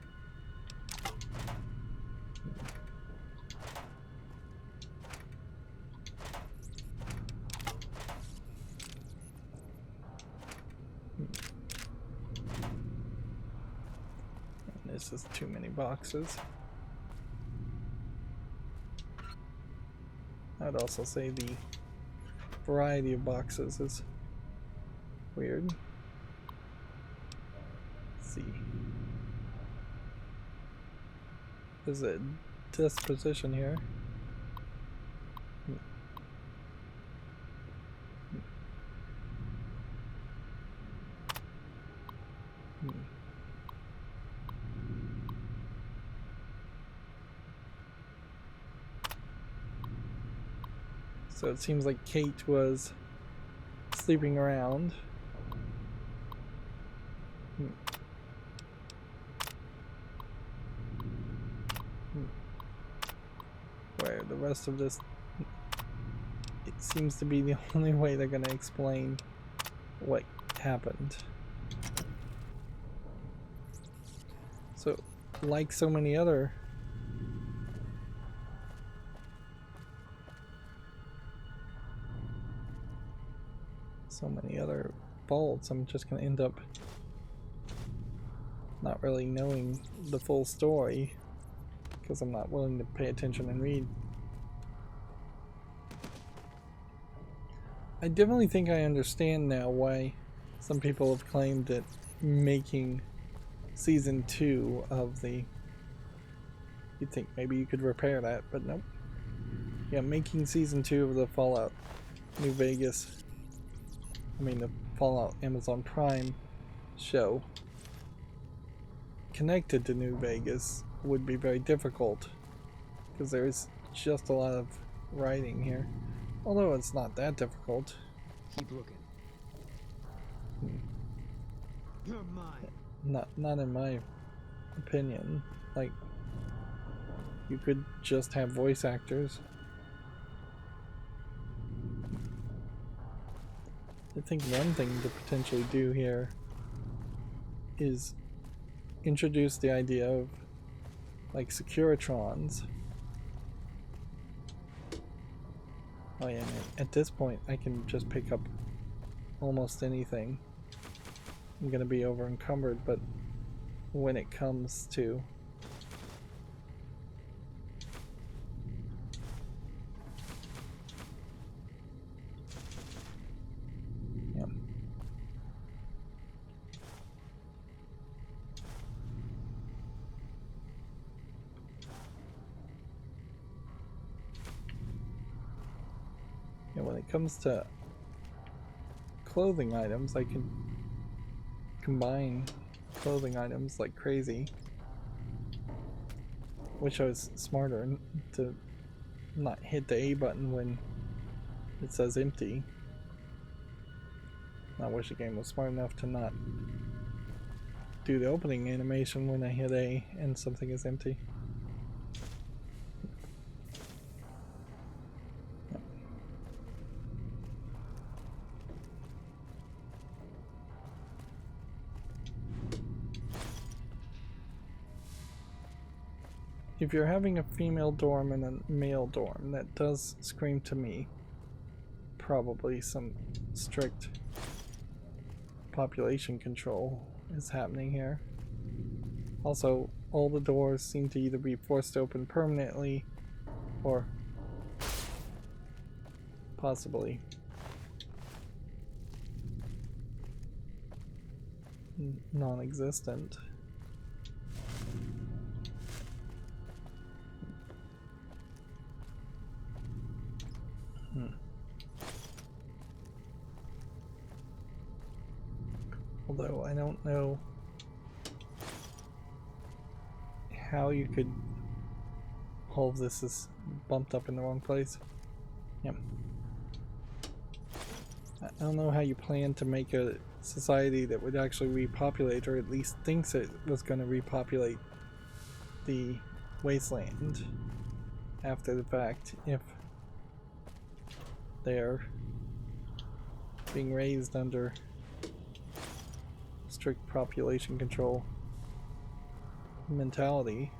And this is too many boxes. I'd also say the variety of boxes is weird. Let's see. There's a disposition here. So it seems like Kate was sleeping around. Where the rest of this, it seems to be the only way they're going to explain what happened. So, like so many other vaults, I'm just going to end up not really knowing the full story because I'm not willing to pay attention and read. I definitely think I understand now why some people have claimed that making season 2 of the, you'd think maybe you could repair that, but nope. Yeah, making season 2 of the Fallout New Vegas, the Fallout Amazon Prime show connected to New Vegas would be very difficult because there is just a lot of writing here, although it's not that difficult. Keep looking. You're mine. Not in my opinion. Like, you could just have voice actors. I think one thing to potentially do here is introduce the idea of like Securitrons. Oh yeah, at this point I can just pick up almost anything. I'm gonna be over encumbered, but when it comes to when it comes to clothing items, I can combine clothing items like crazy. Wish I was smarter to not hit the A button when it says empty. I wish the game was smart enough to not do the opening animation when I hit A and something is empty. If you're having a female dorm and a male dorm, that does scream to me probably some strict population control is happening here. Also, all the doors seem to either be forced open permanently or possibly non-existent. Although I don't know how you could. All of this is bumped up in the wrong place. Yep. I don't know how you plan to make a society that would actually repopulate, or at least thinks it was going to repopulate the wasteland after the fact, if they're being raised under strict population control mentality.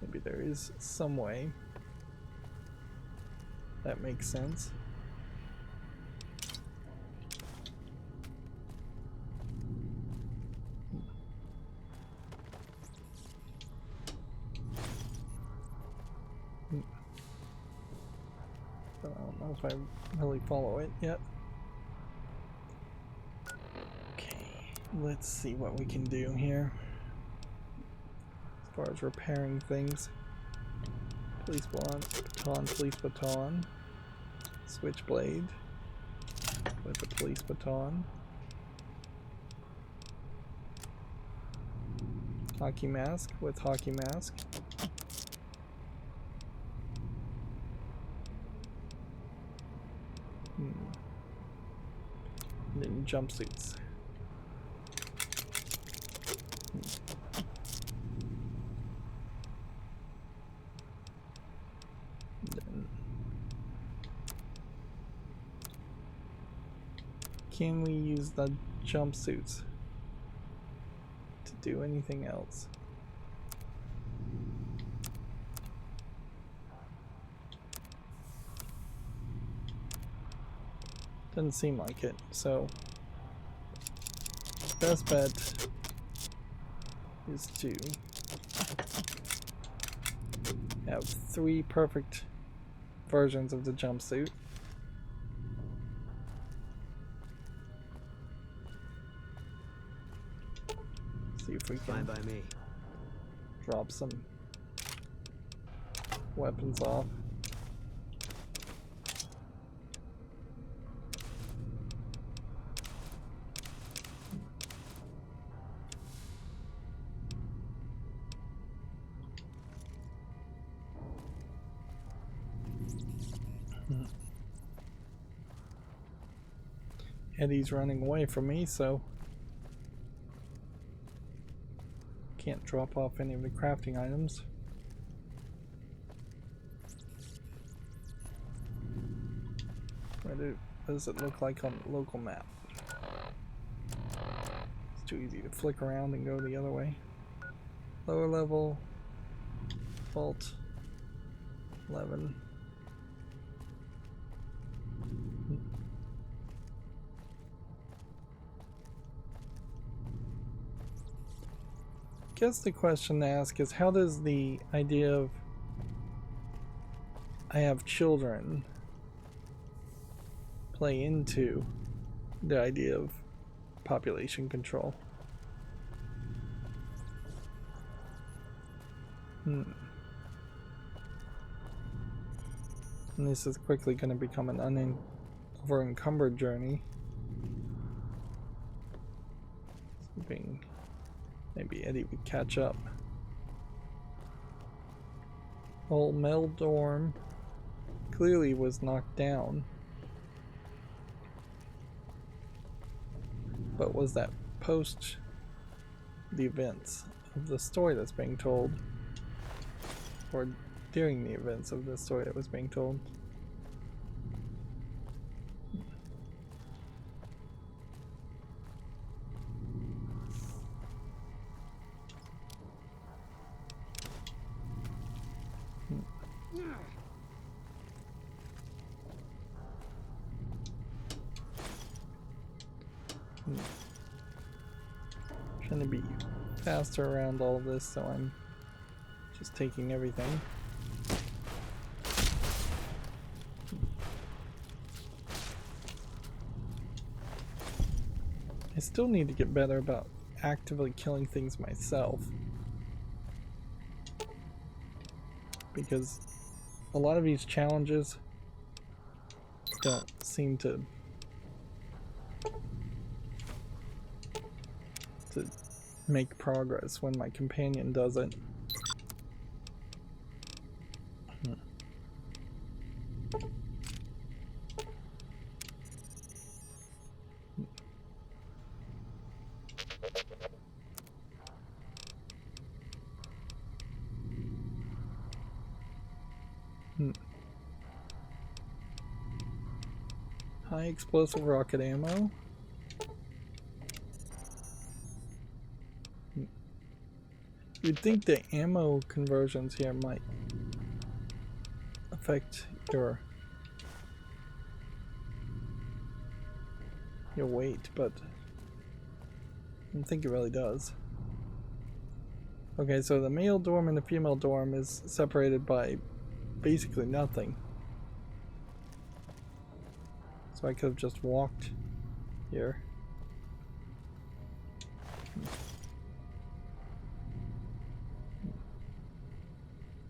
Maybe there is some way that makes sense. I don't know if I really follow it yet. Okay, let's see what we can do here. As far as repairing things. Police baton, police baton. Switchblade with a police baton. Hockey mask with hockey mask. And then jumpsuits. Then can we use the jumpsuits to do anything else? Doesn't seem like it, so best bet is to have 3 perfect versions of the jumpsuit. See if we can by me. Drop some weapons off. Eddie's running away from me, so can't drop off any of the crafting items. What does it look like on the local map? It's too easy to flick around and go the other way. Lower level, vault 11. I guess the question to ask is, how does the idea of I have children play into the idea of population control? And this is quickly going to become an over-encumbered journey. Hoping maybe Eddie would catch up. Old Mel dorm clearly was knocked down. But was that post the events of the story that's being told? Or during the events of the story that was being told? faster around all of this, so I'm just taking everything. I still need to get better about actively killing things myself, because a lot of these challenges don't seem to make progress when my companion doesn't. High explosive rocket ammo. You'd think the ammo conversions here might affect your weight, but I don't think it really does. Okay, so the male dorm and the female dorm is separated by basically nothing. So I could have just walked here.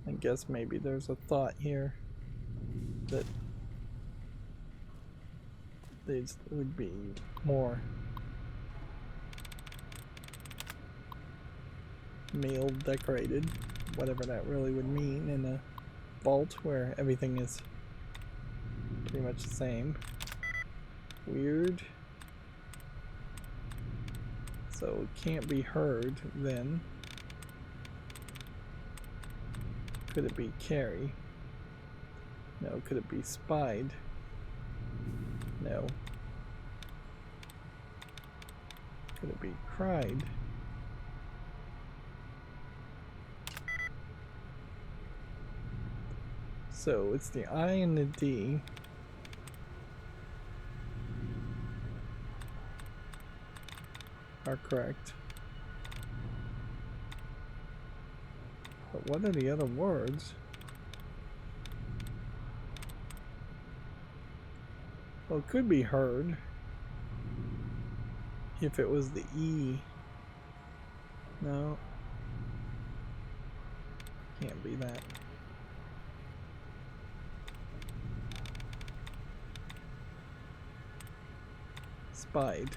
I guess maybe there's a thought here that these would be more male decorated, whatever that really would mean, in a vault where everything is pretty much the same. Weird. So it can't be heard then. Could it be Carrie? No. Could it be spied? No. Could it be cried? So it's the I and the D. Are correct. But what are the other words? Well, it could be heard if it was the E. No. Can't be that. Spied.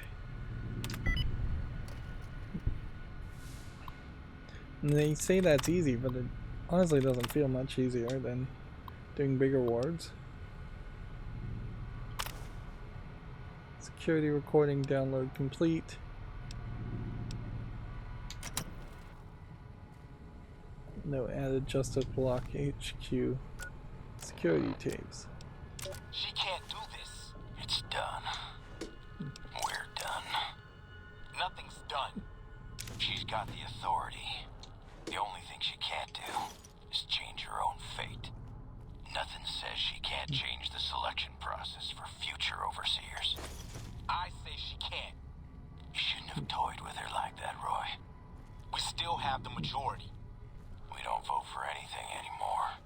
And they say that's easy, but it honestly doesn't feel much easier than doing bigger wards. Security recording download complete. No added Justice Block HQ security tapes. She can't do this. It's done. We're done. Nothing's done. She's got the authority. The only thing she can't do is change her own fate. Nothing says she can't change the selection process for future overseers. I say she can't. You shouldn't have toyed with her like that, Roy. We still have the majority. We don't vote for anything anymore.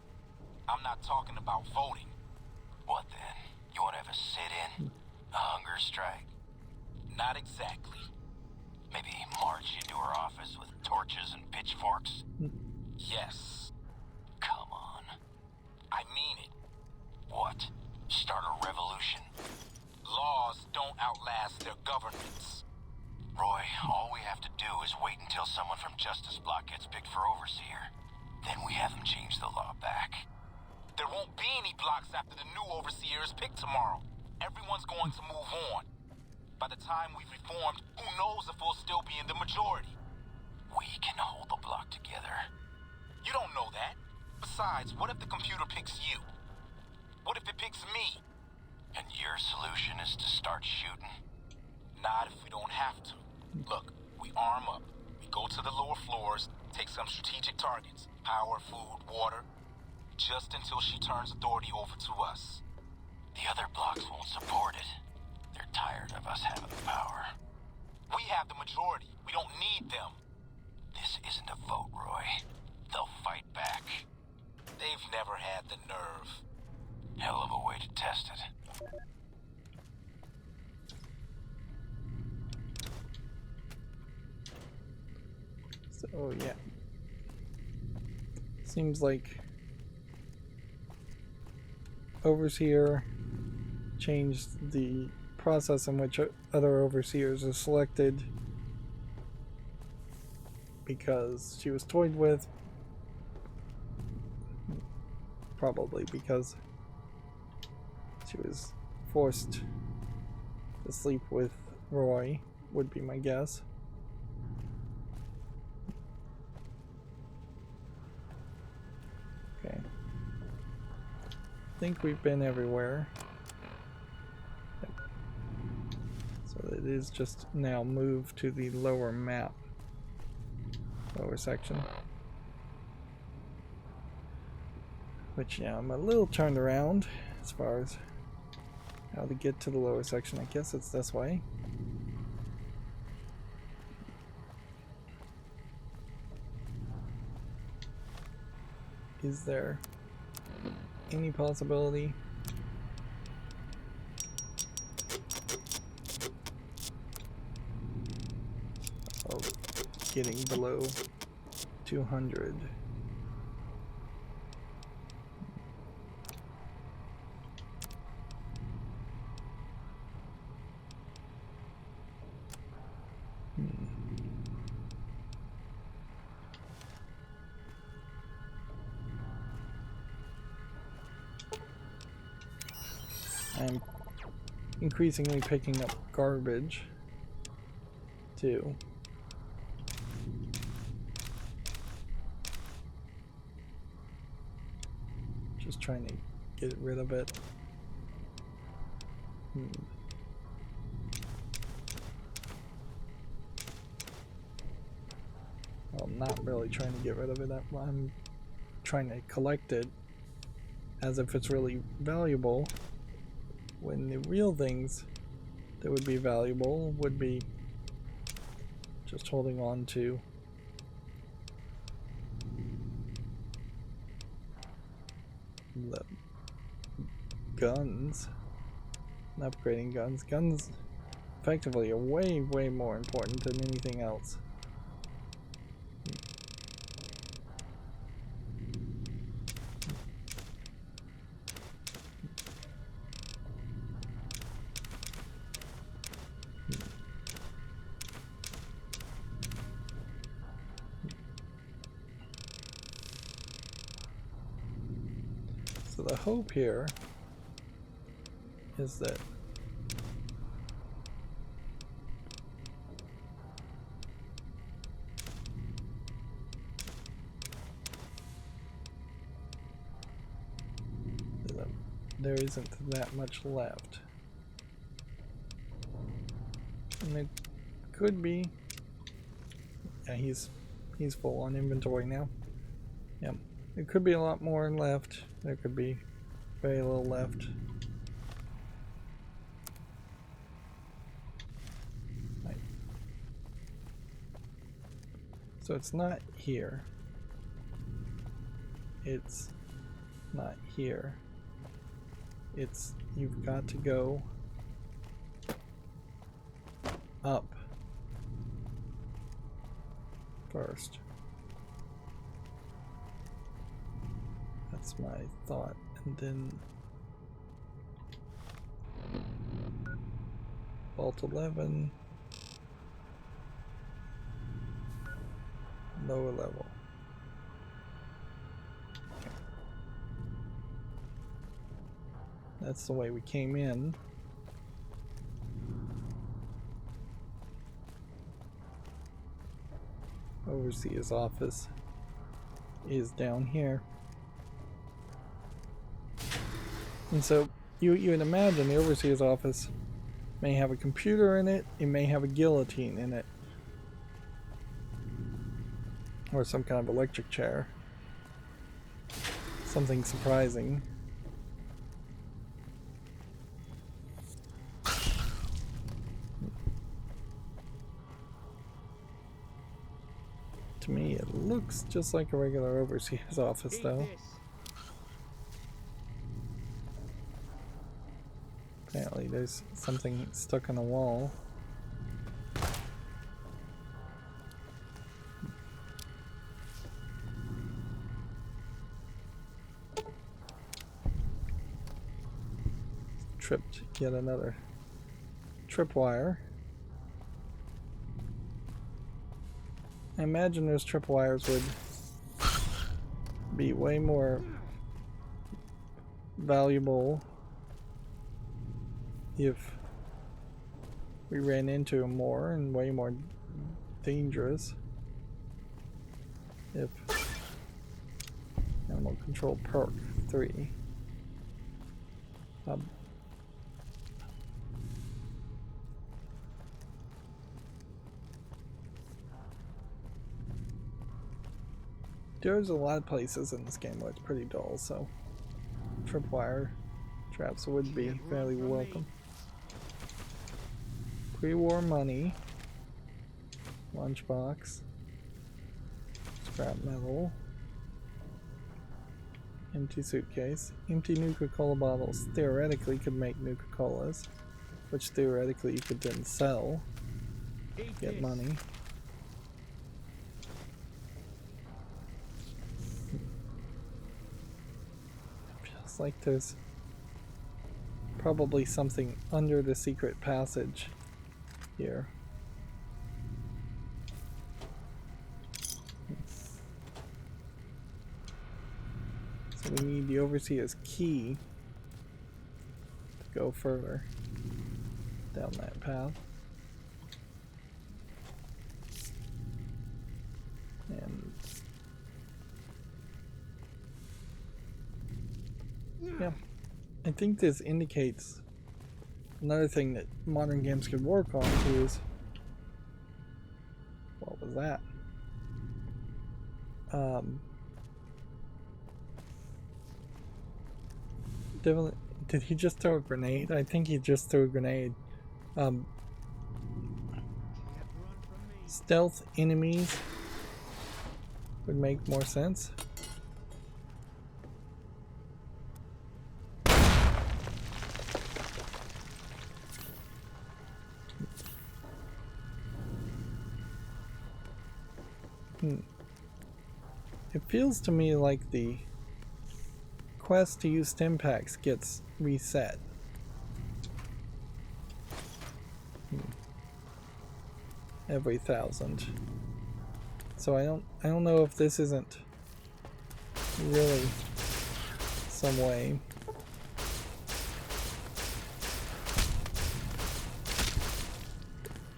I'm not talking about voting. What then? You want to have a sit-in? A hunger strike? Not exactly. Maybe march into her office with torches and pitchforks? Yes. Come on. I mean it. What? Start a revolution? Laws don't outlast their governments. Roy, all we have to do is wait until someone from Justice Block gets picked for overseer. Then we have them change the law back. There won't be any blocks after the new overseer is picked tomorrow. Everyone's going to move on. By the time we've reformed, who knows if we'll still be in the majority? We can hold the block together. You don't know that. Besides, what if the computer picks you? What if it picks me? And your solution is to start shooting? Not if we don't have to. Look, we arm up. We go to the lower floors, take some strategic targets. Power, food, water. Just until she turns authority over to us. The other blocks won't support it. They're tired of us having the power. We have the majority. We don't need them. This isn't a vote, Roy. They'll fight back. They've never had the nerve. Hell of a way to test it. So, yeah. Seems like Overseer changed the process in which other Overseers are selected because she was toyed with. Probably because she was forced to sleep with Roy, would be my guess. Okay. I think we've been everywhere. Yep. So it is just now moved to the lower map. Lower section. Which, yeah, I'm a little turned around as far as how to get to the lower section. I guess it's this way. Is there any possibility of getting below 200? I'm increasingly picking up garbage too. Just trying to get rid of it. Well, I'm not really trying to get rid of it. I'm trying to collect it as if it's really valuable, when the real things that would be valuable would be just holding on to the guns and upgrading guns. Guns effectively are way more important than anything else. So the hope here is that there isn't that much left. And it could be, yeah, he's full on inventory now. Yep. There could be a lot more left. There could be very little left. Right. So it's not here. It's not here. It's, you've got to go up first. That's my thought. And then Vault 11, lower level. Okay. That's the way we came in. Overseer's office is down here. And so you would imagine the Overseer's office may have a computer in it, it may have a guillotine in it, or some kind of electric chair. Something surprising. To To me, it looks just like a regular overseer's office, though. Apparently, there's something stuck on the wall. Tripped yet another tripwire. I imagine those tripwires would be way more valuable if we ran into them more, and way more dangerous if animal control perk 3. There's a lot of places in this game where it's pretty dull, so tripwire traps would be fairly welcome. Pre-war money, lunchbox, scrap metal, empty suitcase, empty Nuka-Cola bottles. Theoretically could make Nuka-Colas, which theoretically you could then sell, get money. Feels like there's probably something under the secret passage here. So we need the overseer's key to go further down that path. And yeah, I think this indicates another thing that modern games could work on too is, what was that? Did he just throw a grenade? I think he just threw a grenade. Stealth enemies would make more sense. It feels to me like the quest to use stim packs gets reset. Every 1,000. So I don't know if this isn't really some way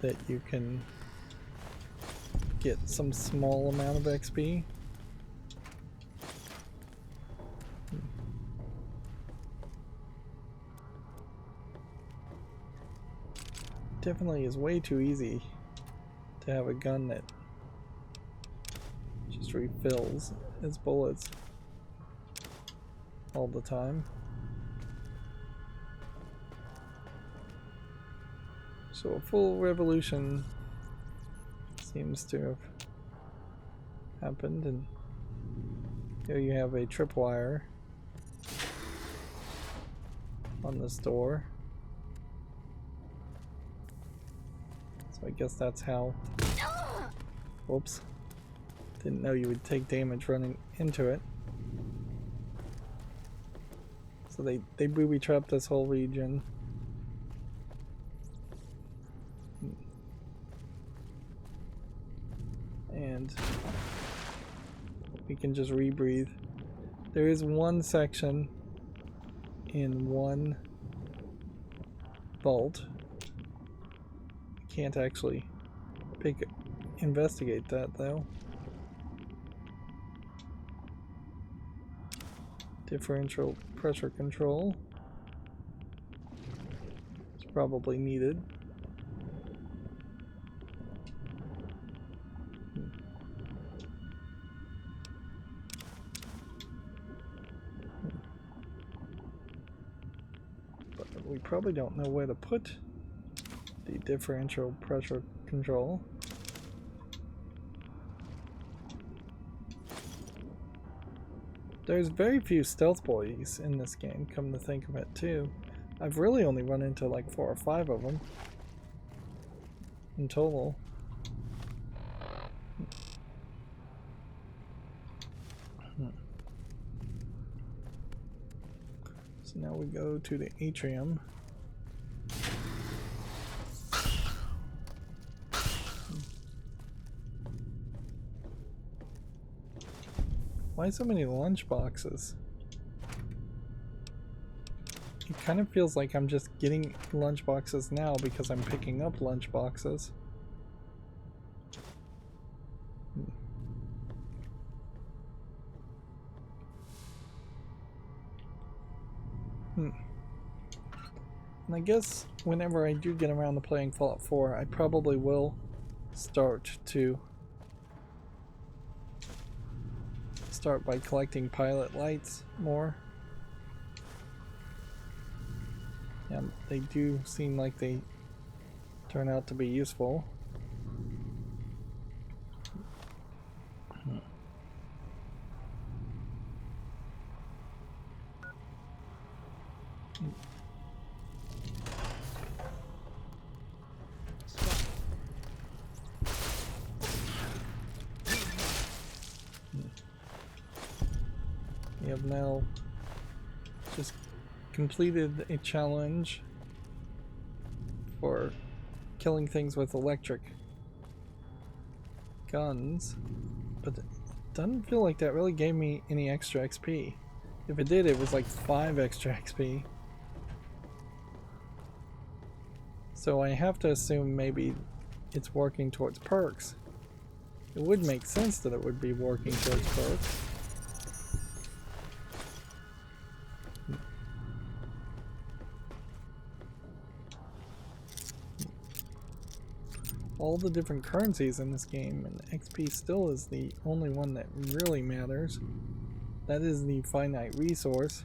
that you can get some small amount of XP. Definitely is way too easy to have a gun that just refills its bullets all the time. So a full revolution seems to have happened, and here you have a tripwire on this door. So I guess that's how. Whoops. Didn't know you would take damage running into it. So they booby trapped this whole region. And we can just rebreathe. There is one section in one vault. Can't actually investigate that though. Differential pressure control. It's probably needed. But we probably don't know where to put the differential pressure control. There's very few stealth boys in this game, come to think of it too. I've really only run into like 4 or 5 of them in total. So now we go to the atrium. Why so many lunch boxes? It kind of feels like I'm just getting lunch boxes now because I'm picking up lunch boxes. And I guess whenever I do get around to playing Fallout 4, I probably will start by collecting pilot lights more. Yeah, they do seem like they turn out to be useful. We have now just completed a challenge for killing things with electric guns, but it doesn't feel like that really gave me any extra XP. If it did, it was like 5 extra XP. So I have to assume maybe it's working towards perks. It would make sense that it would be working towards perks. All the different currencies in this game, and XP still is the only one that really matters. That is the finite resource.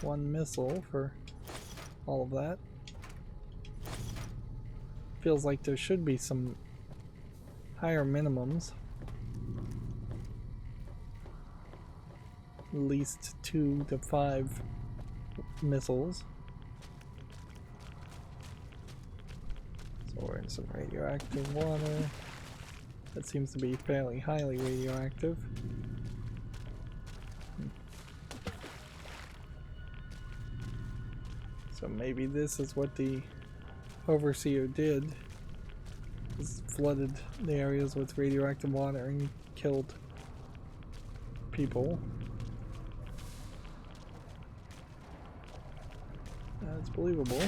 One missile for all of that. Feels like there should be some higher minimums. At least 2 to 5 missiles. So we're in some radioactive water. That seems to be fairly highly radioactive. So maybe this is what the overseer did, is flooded the areas with radioactive water and killed people. That's believable.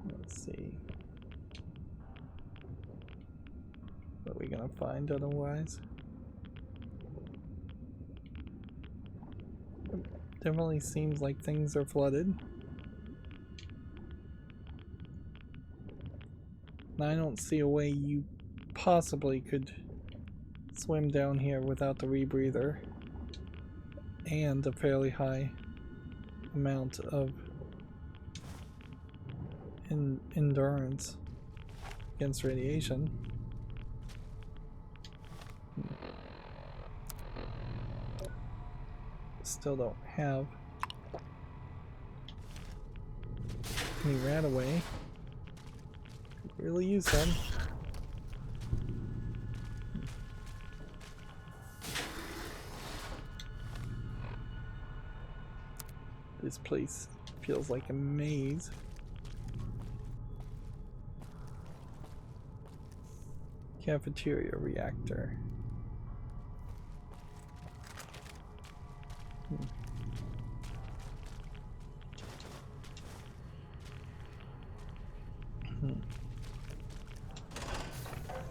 Let's see what we're gonna find otherwise. Definitely seems like things are flooded. And I don't see a way you possibly could swim down here without the rebreather and a fairly high amount of endurance against radiation. Still don't have any rat away. Could really use some. This place feels like a maze. Cafeteria reactor.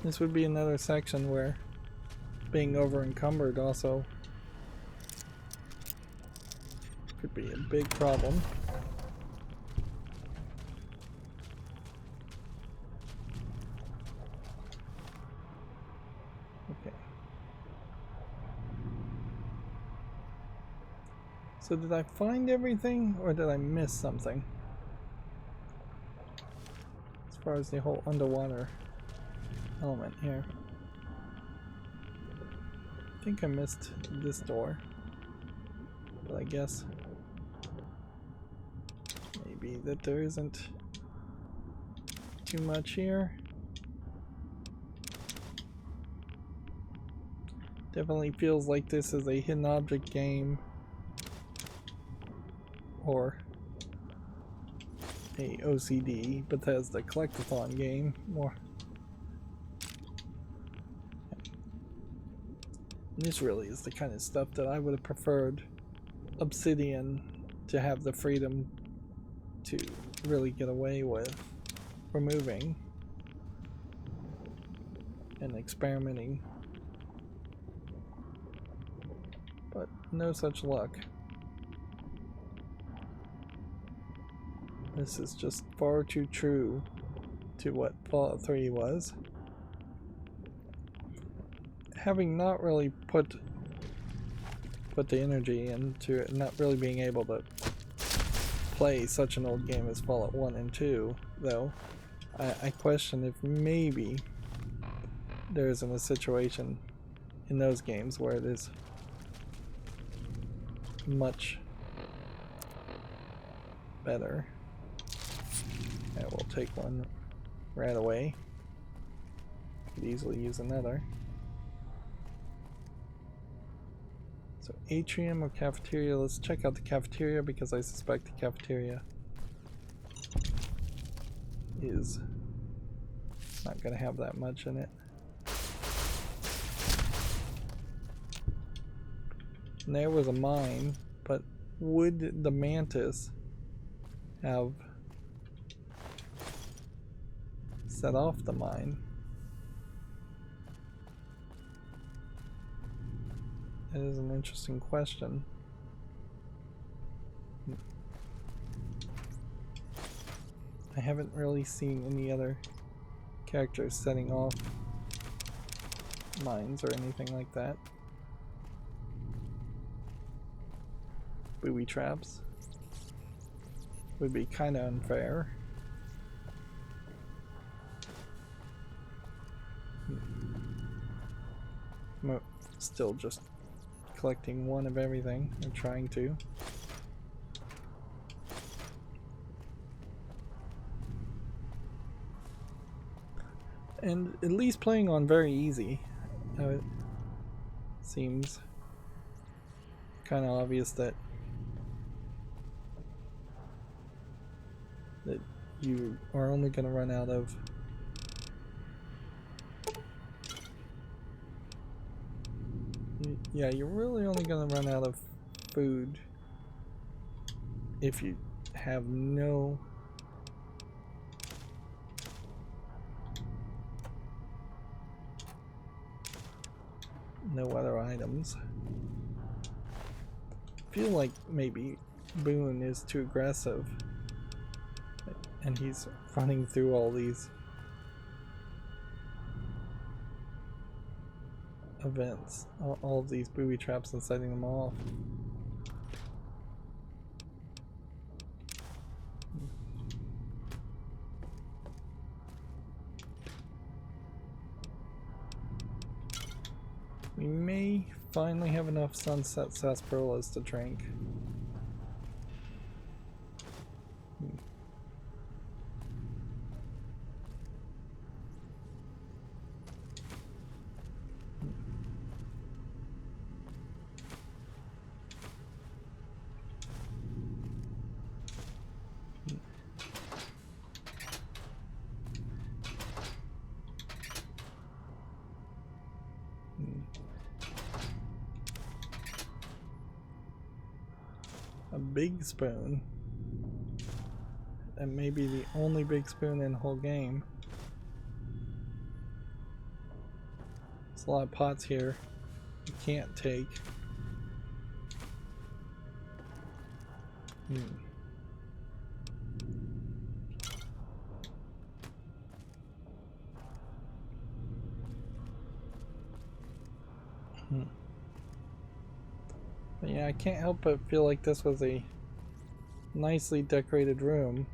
This would be another section where being over encumbered also Could be a big problem. Okay. So did I find everything, or did I miss something? As far as the whole underwater element here. I think I missed this door. But I guess maybe that there isn't too much here. Definitely feels like this is a hidden object game or a OCD Bethesda collectathon game more. And this really is the kind of stuff that I would have preferred Obsidian to have the freedom to really get away with removing and experimenting, but no such luck. This is just far too true to what Fallout 3 was. Having not really put the energy into it, not really being able to play such an old game as Fallout 1 and 2, though, I question if maybe there isn't a situation in those games where it is much better. Yeah, we'll take one right away. Could easily use another. So atrium or cafeteria? Let's check out the cafeteria because I suspect the cafeteria is not going to have that much in it. And there was a mine, but would the mantis have set off the mine? That is an interesting question. I haven't really seen any other characters setting off mines or anything like that. Booby traps would be kind of unfair. I'm still just collecting one of everything. I'm trying to. And at least playing on very easy. It seems kind of obvious that you are only going to run out of you're really only going to run out of food if you have no other items. I feel like maybe Boone is too aggressive and he's running through all these events, all of these booby traps and setting them off. We may finally have enough sunset sarsaparillas to drink. A big spoon. And maybe the only big spoon in the whole game. There's a lot of pots here you can't take. But yeah, I can't help but feel like this was a nicely decorated room,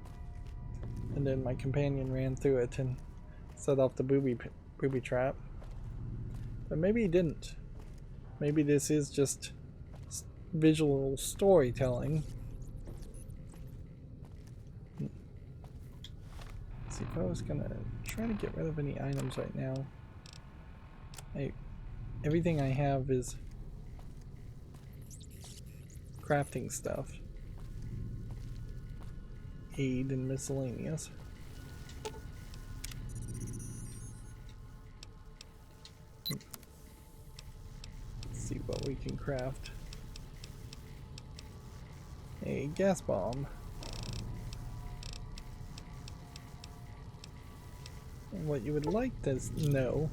and then my companion ran through it and set off the booby trap. But maybe he didn't. Maybe this is just visual storytelling. Let's see, if I was gonna try to get rid of any items right now, everything I have is crafting stuff, aid and miscellaneous. Let's see what we can craft. A gas bomb. And what you would like to know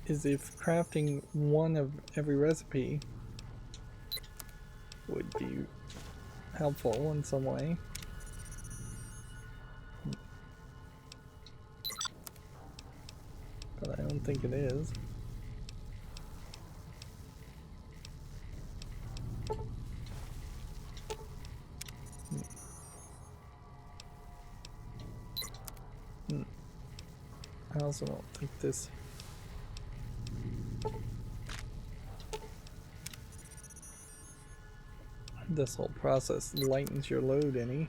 is if crafting one of every recipe would be helpful in some way. But I don't think it is. I also don't think this whole process lightens your load any.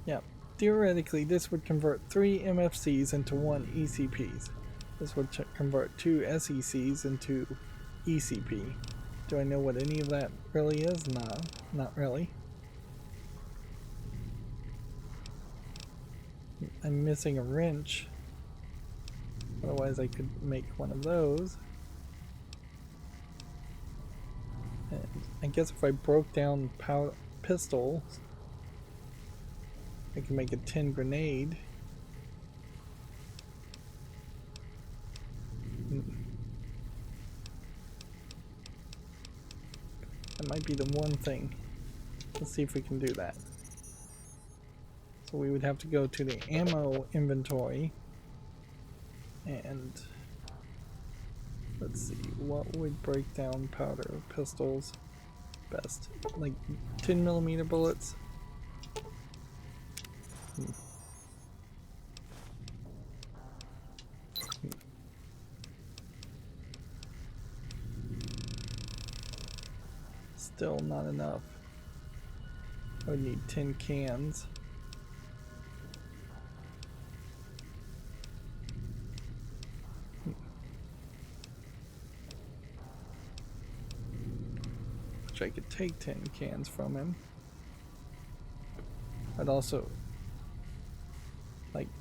Yeah, theoretically this would convert 3 MFCs into 1 ECPs. This would convert 2 SECs into ECP. Do I know what any of that really is? No, not really. I'm missing a wrench. Otherwise I could make one of those. And I guess if I broke down pistols, I can make a 10 grenade. That might be the one thing. Let's see if we can do that. So we would have to go to the ammo inventory and let's see what would break down powder pistols best. Like 10mm bullets. Still not enough. I would need 10 cans. Which I could take 10 cans from him. I'd also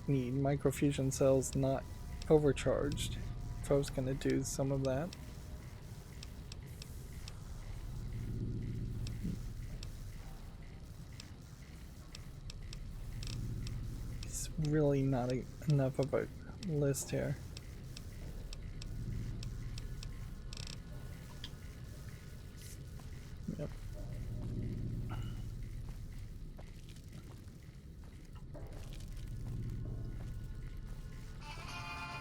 need microfusion cells not overcharged if I was going to do some of that. It's really not enough of a list here. Yep.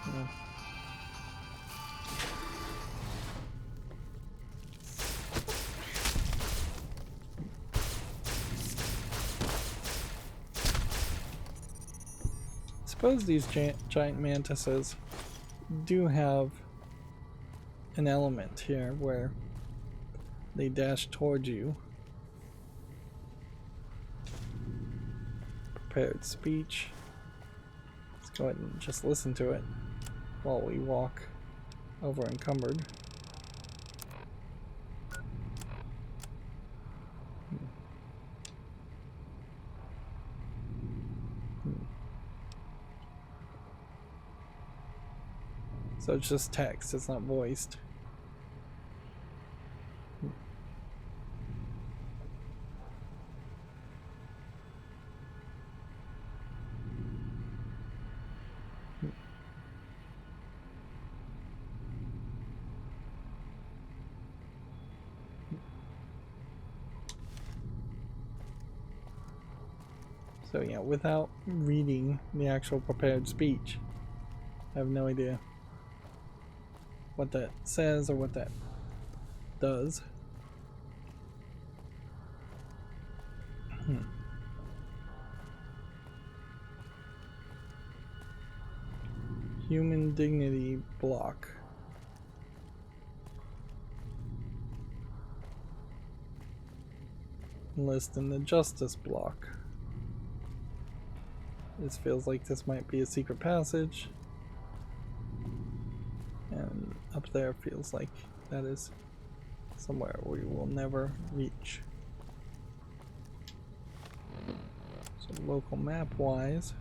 Yeah. Suppose these giant mantises do have an element here where they dash toward you. Prepared speech. Let's go ahead and just listen to it while we walk over encumbered. So it's just text, it's not voiced. So yeah, without reading the actual prepared speech, I have no idea what that says or what that does. Human dignity block. List in the justice block. This feels like this might be a secret passage. And up there feels like that is somewhere we will never reach. So local map wise,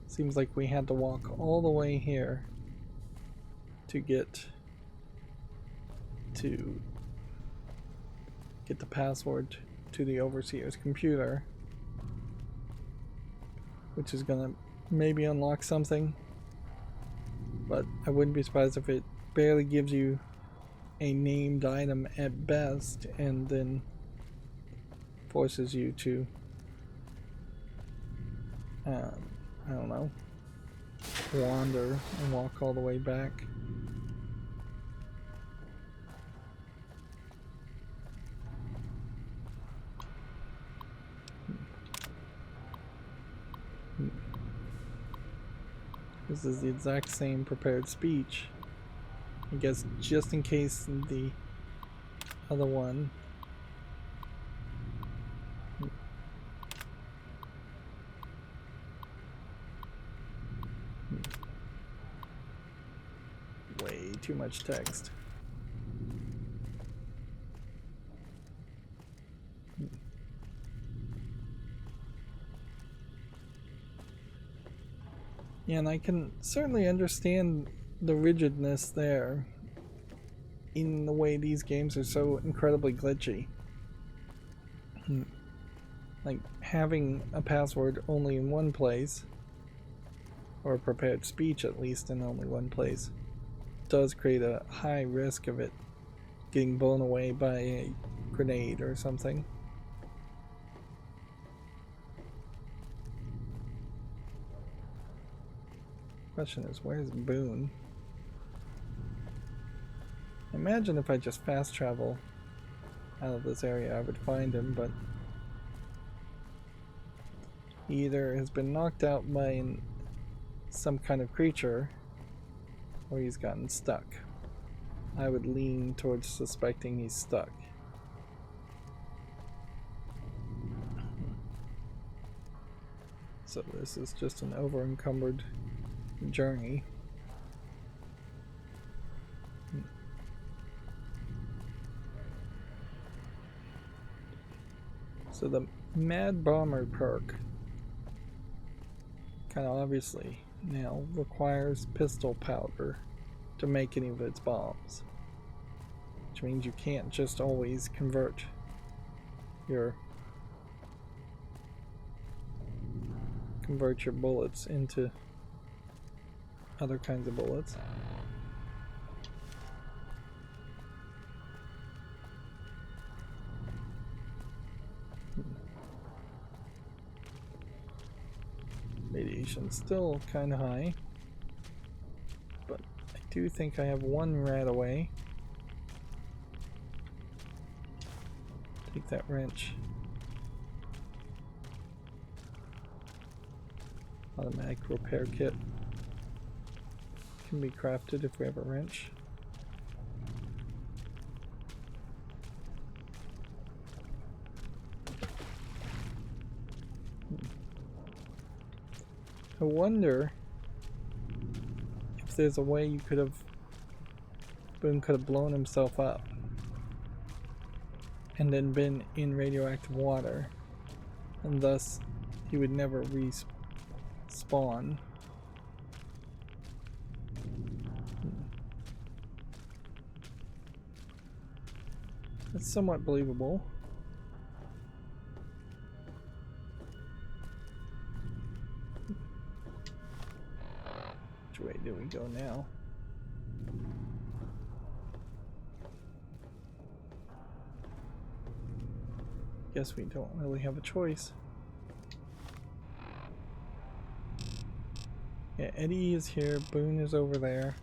seems like we had to walk all the way here to get the password to the overseer's computer, which is gonna maybe unlock something, but I wouldn't be surprised if it barely gives you a named item at best and then forces you to I don't know, wander and walk all the way back. This is the exact same prepared speech. I guess just in case the other one way too much text. Yeah, and I can certainly understand the rigidness there in the way these games are so incredibly glitchy. Like having a password only in one place, or a prepared speech at least in only one place, does create a high risk of it getting blown away by a grenade or something. Question is, where's Boone? Imagine if I just fast travel out of this area, I would find him, but he either has been knocked out by some kind of creature or he's gotten stuck. I would lean towards suspecting he's stuck. So this is just an over-encumbered journey. So the Mad Bomber perk kind of obviously now requires pistol powder to make any of its bombs, which means you can't just always convert your bullets into other kinds of bullets. Radiation's still kind of high, but I do think I have one rat away. Take that wrench. Automatic repair kit can be crafted if we have a wrench. I wonder if there's a way you could have Boone could have blown himself up and then been in radioactive water, and thus he would never respawn. That's somewhat believable. Which way do we go now? Guess we don't really have a choice. Yeah, Eddie is here. Boone is over there.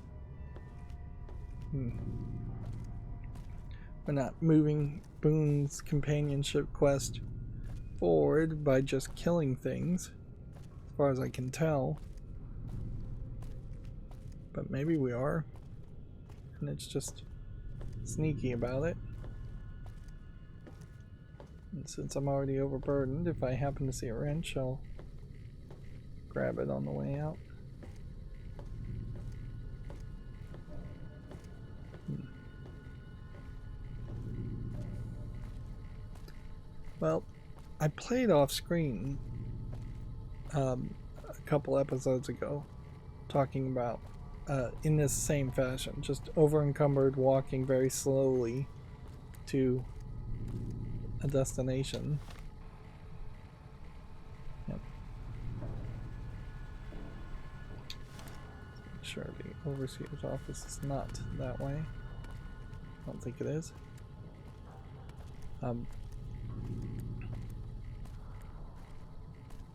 We're not moving Boone's companionship quest forward by just killing things, as far as I can tell. But maybe we are. And it's just sneaky about it. And since I'm already overburdened, if I happen to see a wrench, I'll grab it on the way out. Well, I played off screen a couple episodes ago, talking about in this same fashion, just over encumbered, walking very slowly to a destination. Yep. Sure, the overseer's office is not that way. I don't think it is.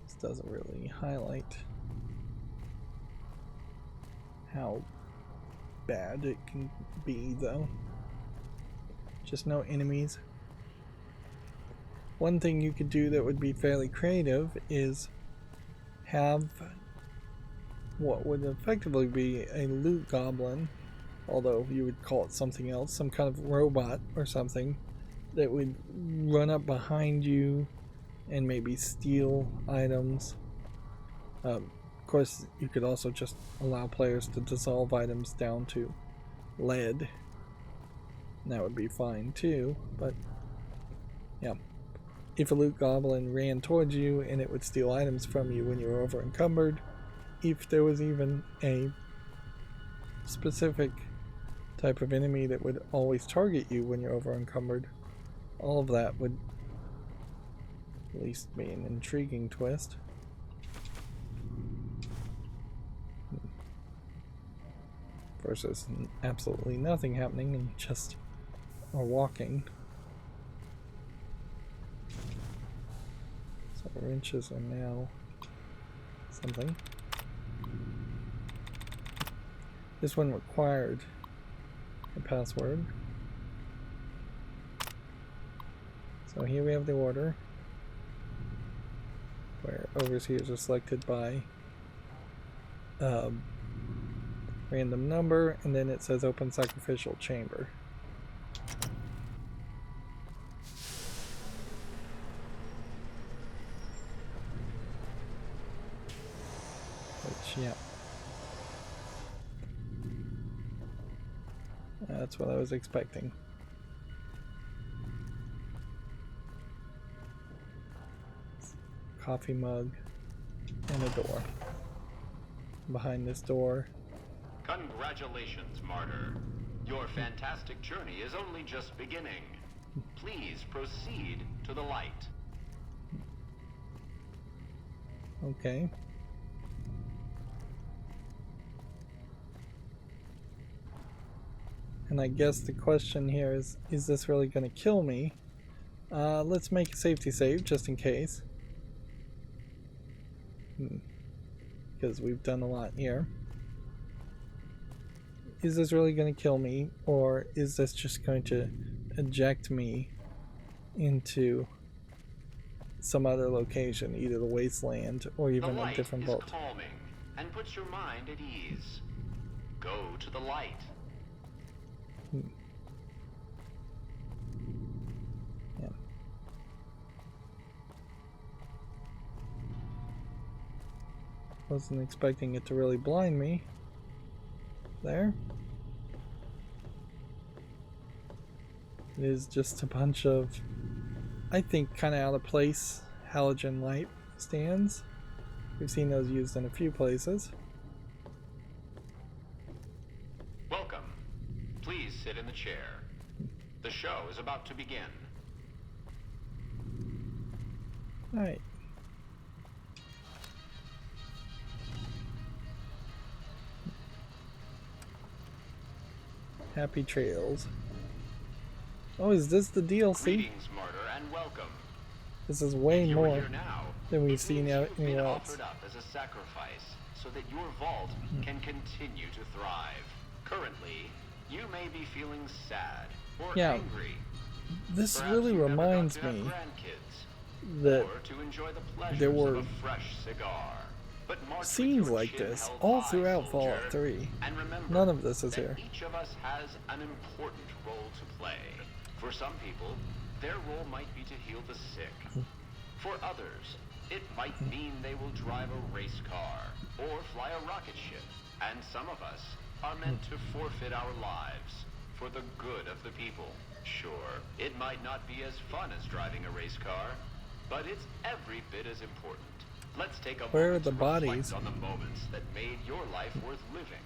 This doesn't really highlight how bad it can be, though. Just no enemies. One thing you could do that would be fairly creative is have what would effectively be a loot goblin, although you would call it something else, some kind of robot or something that would run up behind you and maybe steal items. Of course, you could also just allow players to dissolve items down to lead. And that would be fine too, but yeah. If a loot goblin ran towards you and it would steal items from you when you were over encumbered, if there was even a specific type of enemy that would always target you when you're over encumbered, all of that would at least be an intriguing twist. Versus absolutely nothing happening and just are walking. So wrenches are now something. This one required a password. So here we have the order, where overseers are selected by random number, and then it says open sacrificial chamber. Which, yeah. That's what I was expecting. Coffee mug and a door. Behind this door. Congratulations, Martyr. Your fantastic journey is only just beginning. Please proceed to the light. Okay. And I guess the question here is this really going to kill me? Let's make a safety save just in case. Because we've done a lot here. Is this really going to kill me, or is this just going to eject me into some other location, either the wasteland or even a different vault? The light is calming and puts your mind at ease. Go to the light. Yeah. Wasn't expecting it to really blind me. There. It is just a bunch of, I think, kind of out of place halogen light stands. We've seen those used in a few places. Welcome. Please sit in the chair. The show is about to begin. Alright. Happy trails. Oh, is this the DLC? Greetings, Martyr, and welcome. This is way If you're more here now, than we've it seen means you've been anywhere else. offered up as a sacrifice so that your vault can continue to thrive. Currently, you may be feeling sad or Yeah, angry. this Perhaps really you never got reminds to have me grandkids, that or to enjoy the pleasures there were of a fresh cigar. But march with scenes your like chin this held all high, throughout soldier, Fallout 3. and remember None of this is that here. each of us has an important role to play. For some people, their role might be to heal the sick. For others, it might mean they will drive a race car or fly a rocket ship. And some of us are meant to forfeit our lives for the good of the people. Sure, it might not be as fun as driving a race car, but it's every bit as important. Let's take a Where are moment the to bodies? reflect on the moments that made your life worth living.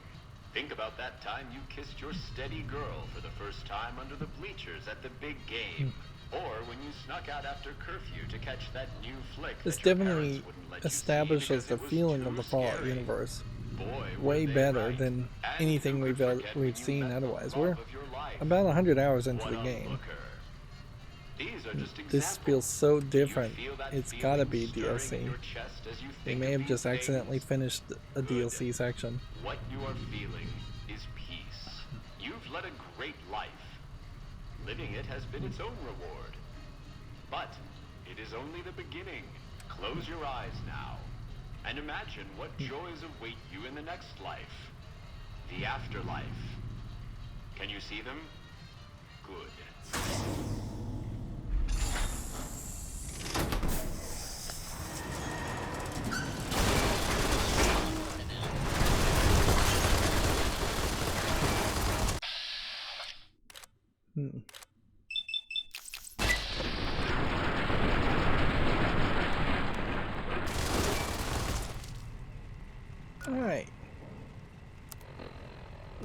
Think about that time you kissed your steady girl for the first time under the bleachers at the big game. Or when you snuck out after curfew to catch that new flick This that your definitely parents wouldn't let you see establishes because the it was feeling too of the Fallout scary. universe Boy, way were they better right. than And anything who we've could forget when you seen met the otherwise. love We're of your life? about 100 hours into What the a game. looker. These are just This examples. feels so different. You feel that It's gotta be feeling stirring in DLC. your chest as you They think may of have just these accidentally things? finished a DLC section. What you are feeling is peace. You've led a great life. Living it has been its own reward. But it is only the beginning. Close your eyes now and imagine what joys await you in the next life. The afterlife. Can you see them? Good. Alright.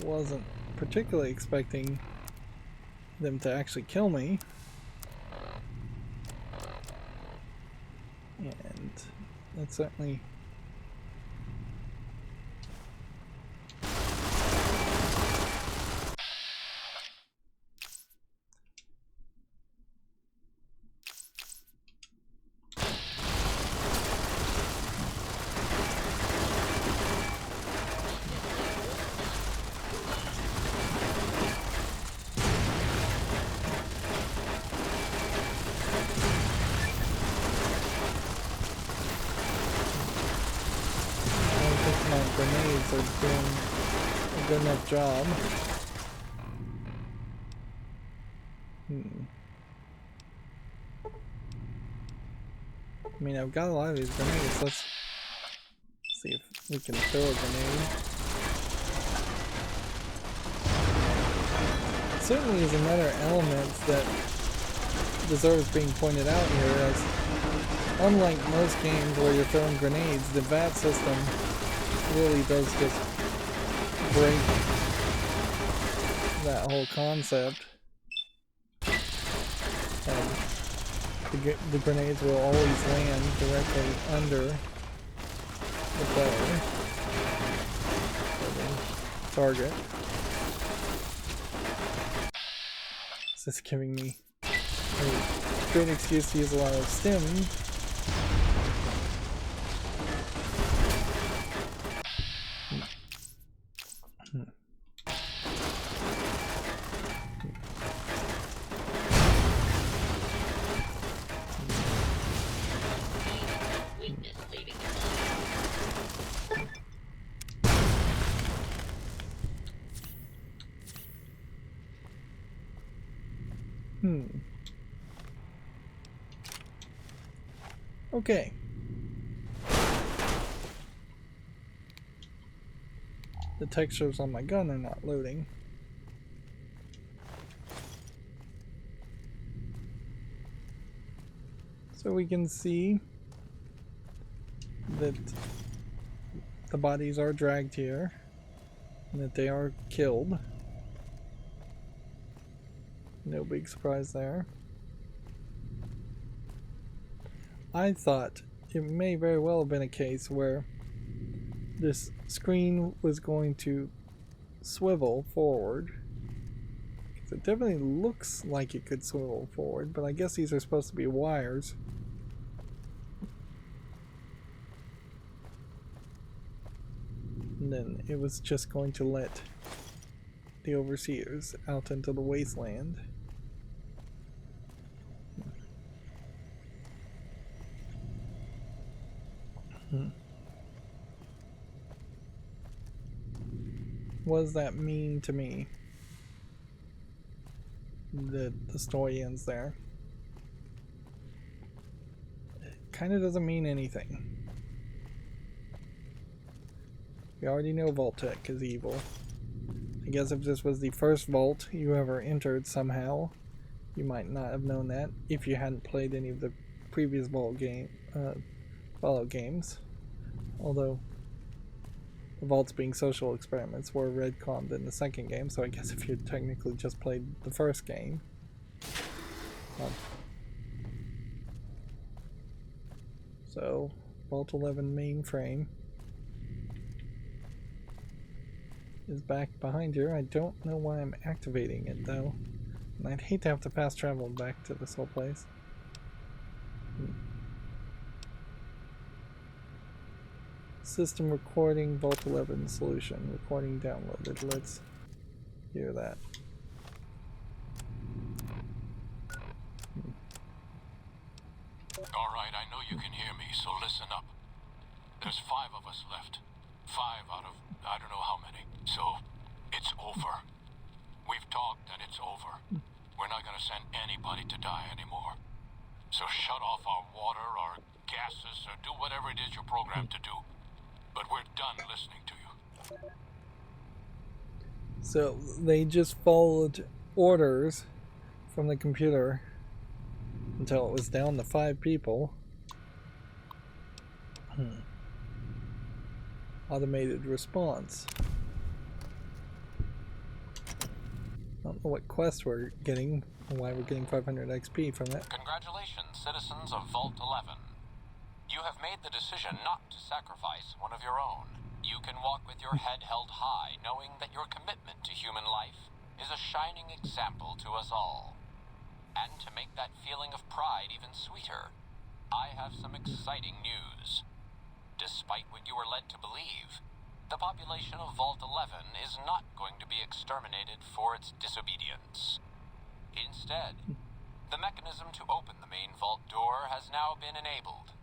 Wasn't particularly expecting them to actually kill me. And that certainly... my grenades are doing a good enough job. I mean, I've got a lot of these grenades. Let's see if we can throw a grenade. It certainly is another element that deserves being pointed out here, as unlike most games where you're throwing grenades, the VAT system really does just break that whole concept. And the grenades will always land directly under the player, or the target. This is giving me a great excuse to use a lot of stim. Okay. The textures on my gun are not loading. So we can see that the bodies are dragged here and that they are killed. No big surprise there. I thought it may very well have been a case where this screen was going to swivel forward. It definitely looks like it could swivel forward, but I guess these are supposed to be wires. And then it was just going to let the overseers out into the wasteland. What does that mean to me? The story ends there. It kind of doesn't mean anything. We already know Vault-Tec is evil. I guess if this was the first vault you ever entered somehow, you might not have known that if you hadn't played any of the previous Fallout games. Although the vaults being social experiments were retconned in the second game, so I guess if you technically just played the first game. So, Vault 11 mainframe is back behind here. I don't know why I'm activating it though. And I'd hate to have to fast travel back to this whole place. System recording Vault 11 solution. Recording downloaded. Let's hear that. Alright, I know you can hear me, so listen up. There's 5 of us left. 5 out of I don't know how many. So, it's over. We've talked and it's over. We're not gonna send anybody to die anymore. So shut off our water, our gases, or do whatever it is you're programmed to do. But we're done listening to you. So they just followed orders from the computer until it was down to 5 people. Automated response. I don't know what quest we're getting, and why we're getting 500 XP from it. Congratulations, citizens of Vault 11. You have made the decision not to sacrifice one of your own. You can walk with your head held high, knowing that your commitment to human life is a shining example to us all. And to make that feeling of pride even sweeter, I have some exciting news. Despite what you were led to believe, the population of Vault 11 is not going to be exterminated for its disobedience. Instead, the mechanism to open the main vault door has now been enabled,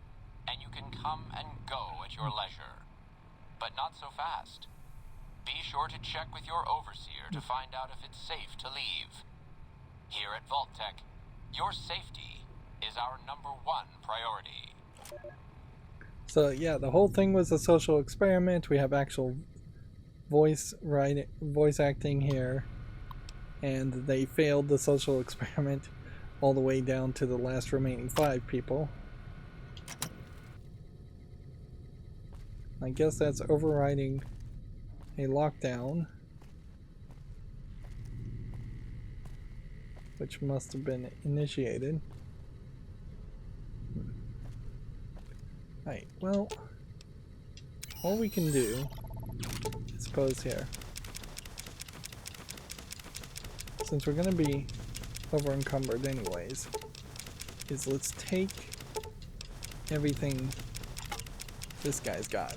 and you can come and go at your leisure. But not so fast. Be sure to check with your overseer to find out if it's safe to leave. Here at Vault-Tec, your safety is our #1 priority. So yeah, the whole thing was a social experiment. We have actual voice acting here, and they failed the social experiment all the way down to the last remaining 5 people. I guess that's overriding a lockdown, which must have been initiated. Right, well, all we can do, I suppose here, since we're going to be over encumbered anyways, is let's take everything this guy's got.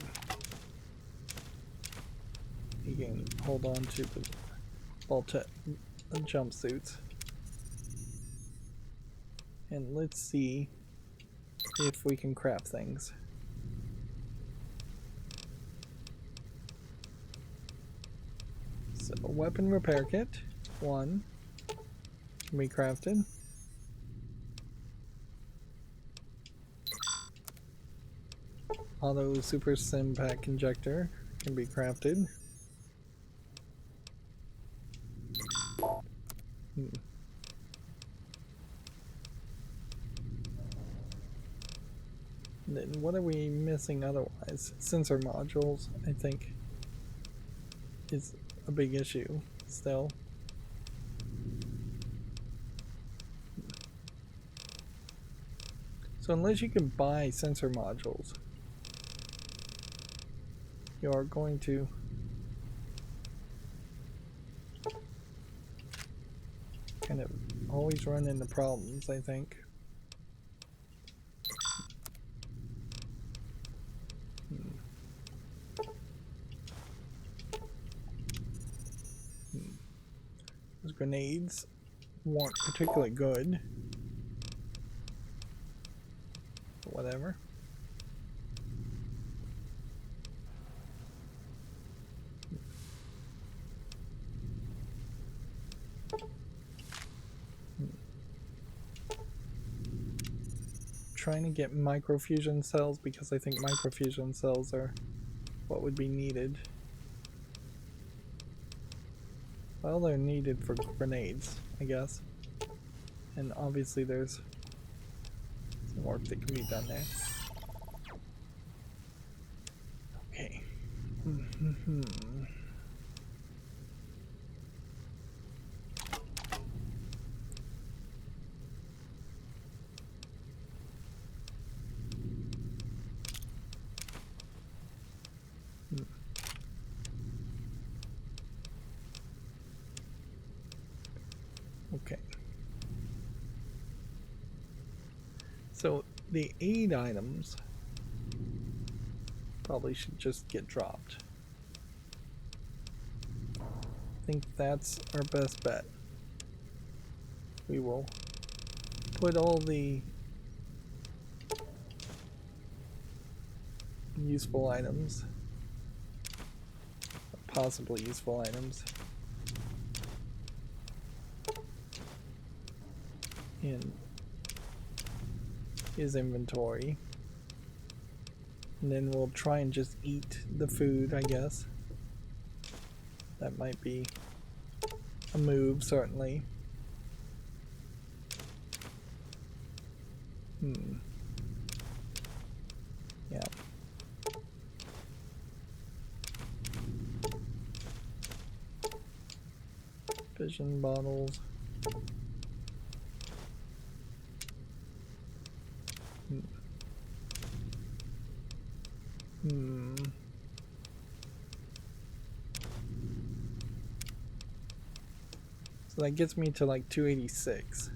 He can hold on to the Vault-Tec jumpsuits. And let's see if we can craft things. So, weapon repair kit, 1, can be crafted. Auto super sim pack injector can be crafted. Then what are we missing otherwise? Sensor modules, I think, is a big issue still. So unless you can buy sensor modules, you are going to kind of always run into problems, I think. grenades weren't particularly good. But whatever. Trying to get microfusion cells because I think microfusion cells are what would be needed. Well, they're needed for grenades, I guess. And obviously there's some work that can be done there. Okay. Okay. So the aid items probably should just get dropped. I think that's our best bet. We will put all the useful items, possibly useful items, in his inventory, and then we'll try and just eat the food, I guess. That might be a move, certainly. Yeah. Vision bottles. So that gets me to like 286.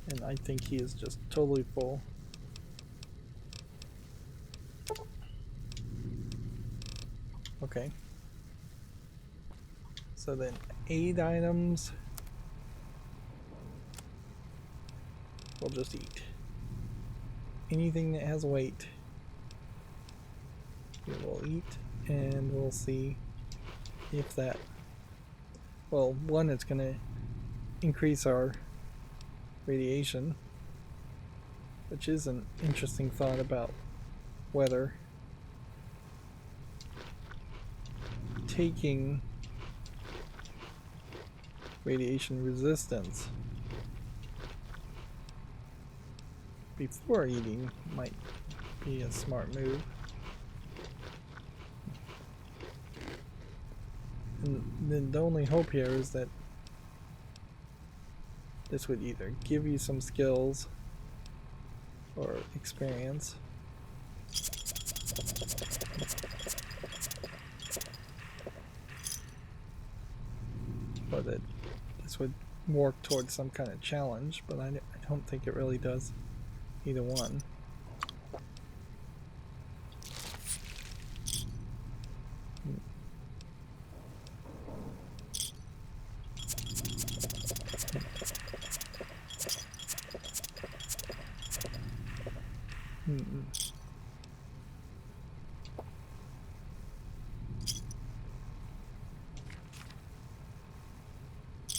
And I think he is just totally full. Okay. So then aid items we'll just eat. Anything that has weight we will eat, and we'll see if that, well, one, it's going to increase our radiation, which is an interesting thought about whether taking radiation resistance before eating might be a smart move. And then the only hope here is that this would either give you some skills or experience. Or that this would work towards some kind of challenge, but I don't think it really does either one.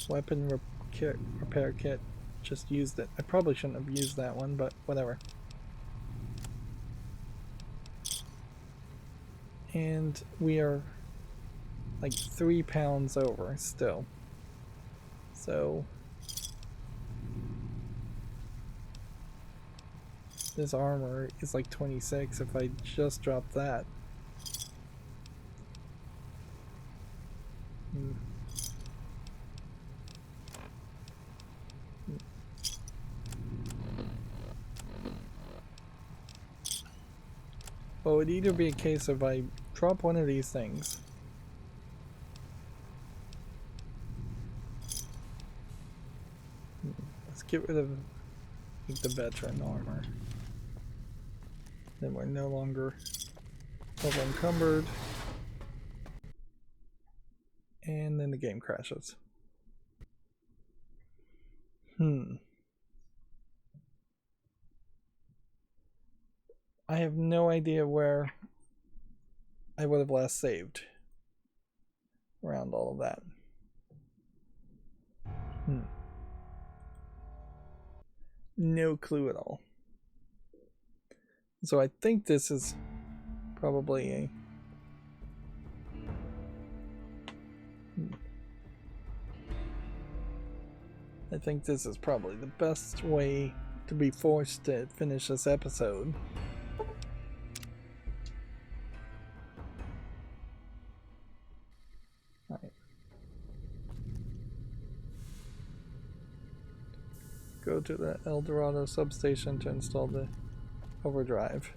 Weapon repair kit, just used it. I probably shouldn't have used that one, but whatever. And we are like 3 pounds over still. So this armor is like 26 if I just drop that. Well, it would either be a case of I drop one of these things. Let's get rid of the veteran armor. Then we're no longer over encumbered. And then the game crashes. I have no idea where I would have last saved around all of that. No clue at all. So I think this is probably a I think this is probably the best way to be forced to finish this episode. Alright. Go to the El Dorado substation to install the overdrive.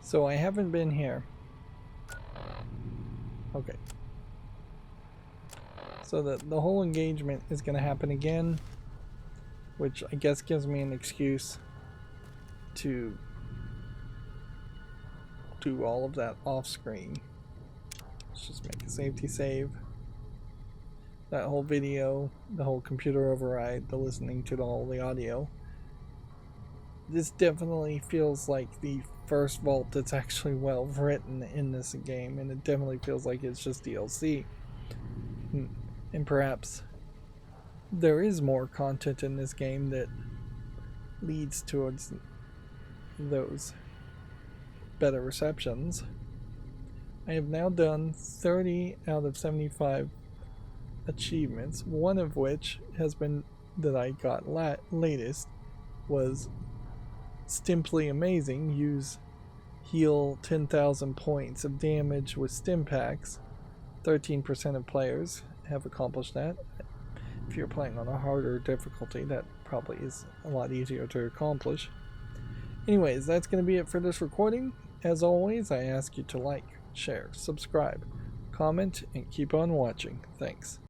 So I haven't been here. Okay. So the whole engagement is going to happen again, which I guess gives me an excuse to do all of that off screen. Let's just make a safety save. That whole video, the whole computer override, the listening to all the audio. This definitely feels like the first vault that's actually well written in this game, and it definitely feels like it's just DLC. And perhaps there is more content in this game that leads towards those better receptions. I have now done 30 out of 75 achievements, one of which has been that I got latest was Stimply Amazing. Heal 10,000 points of damage with stim packs. 13% of players have accomplished that. If you're playing on a harder difficulty, that probably is a lot easier to accomplish. Anyways, that's going to be it for this recording. As always, I ask you to like, share, subscribe, comment, and keep on watching. Thanks.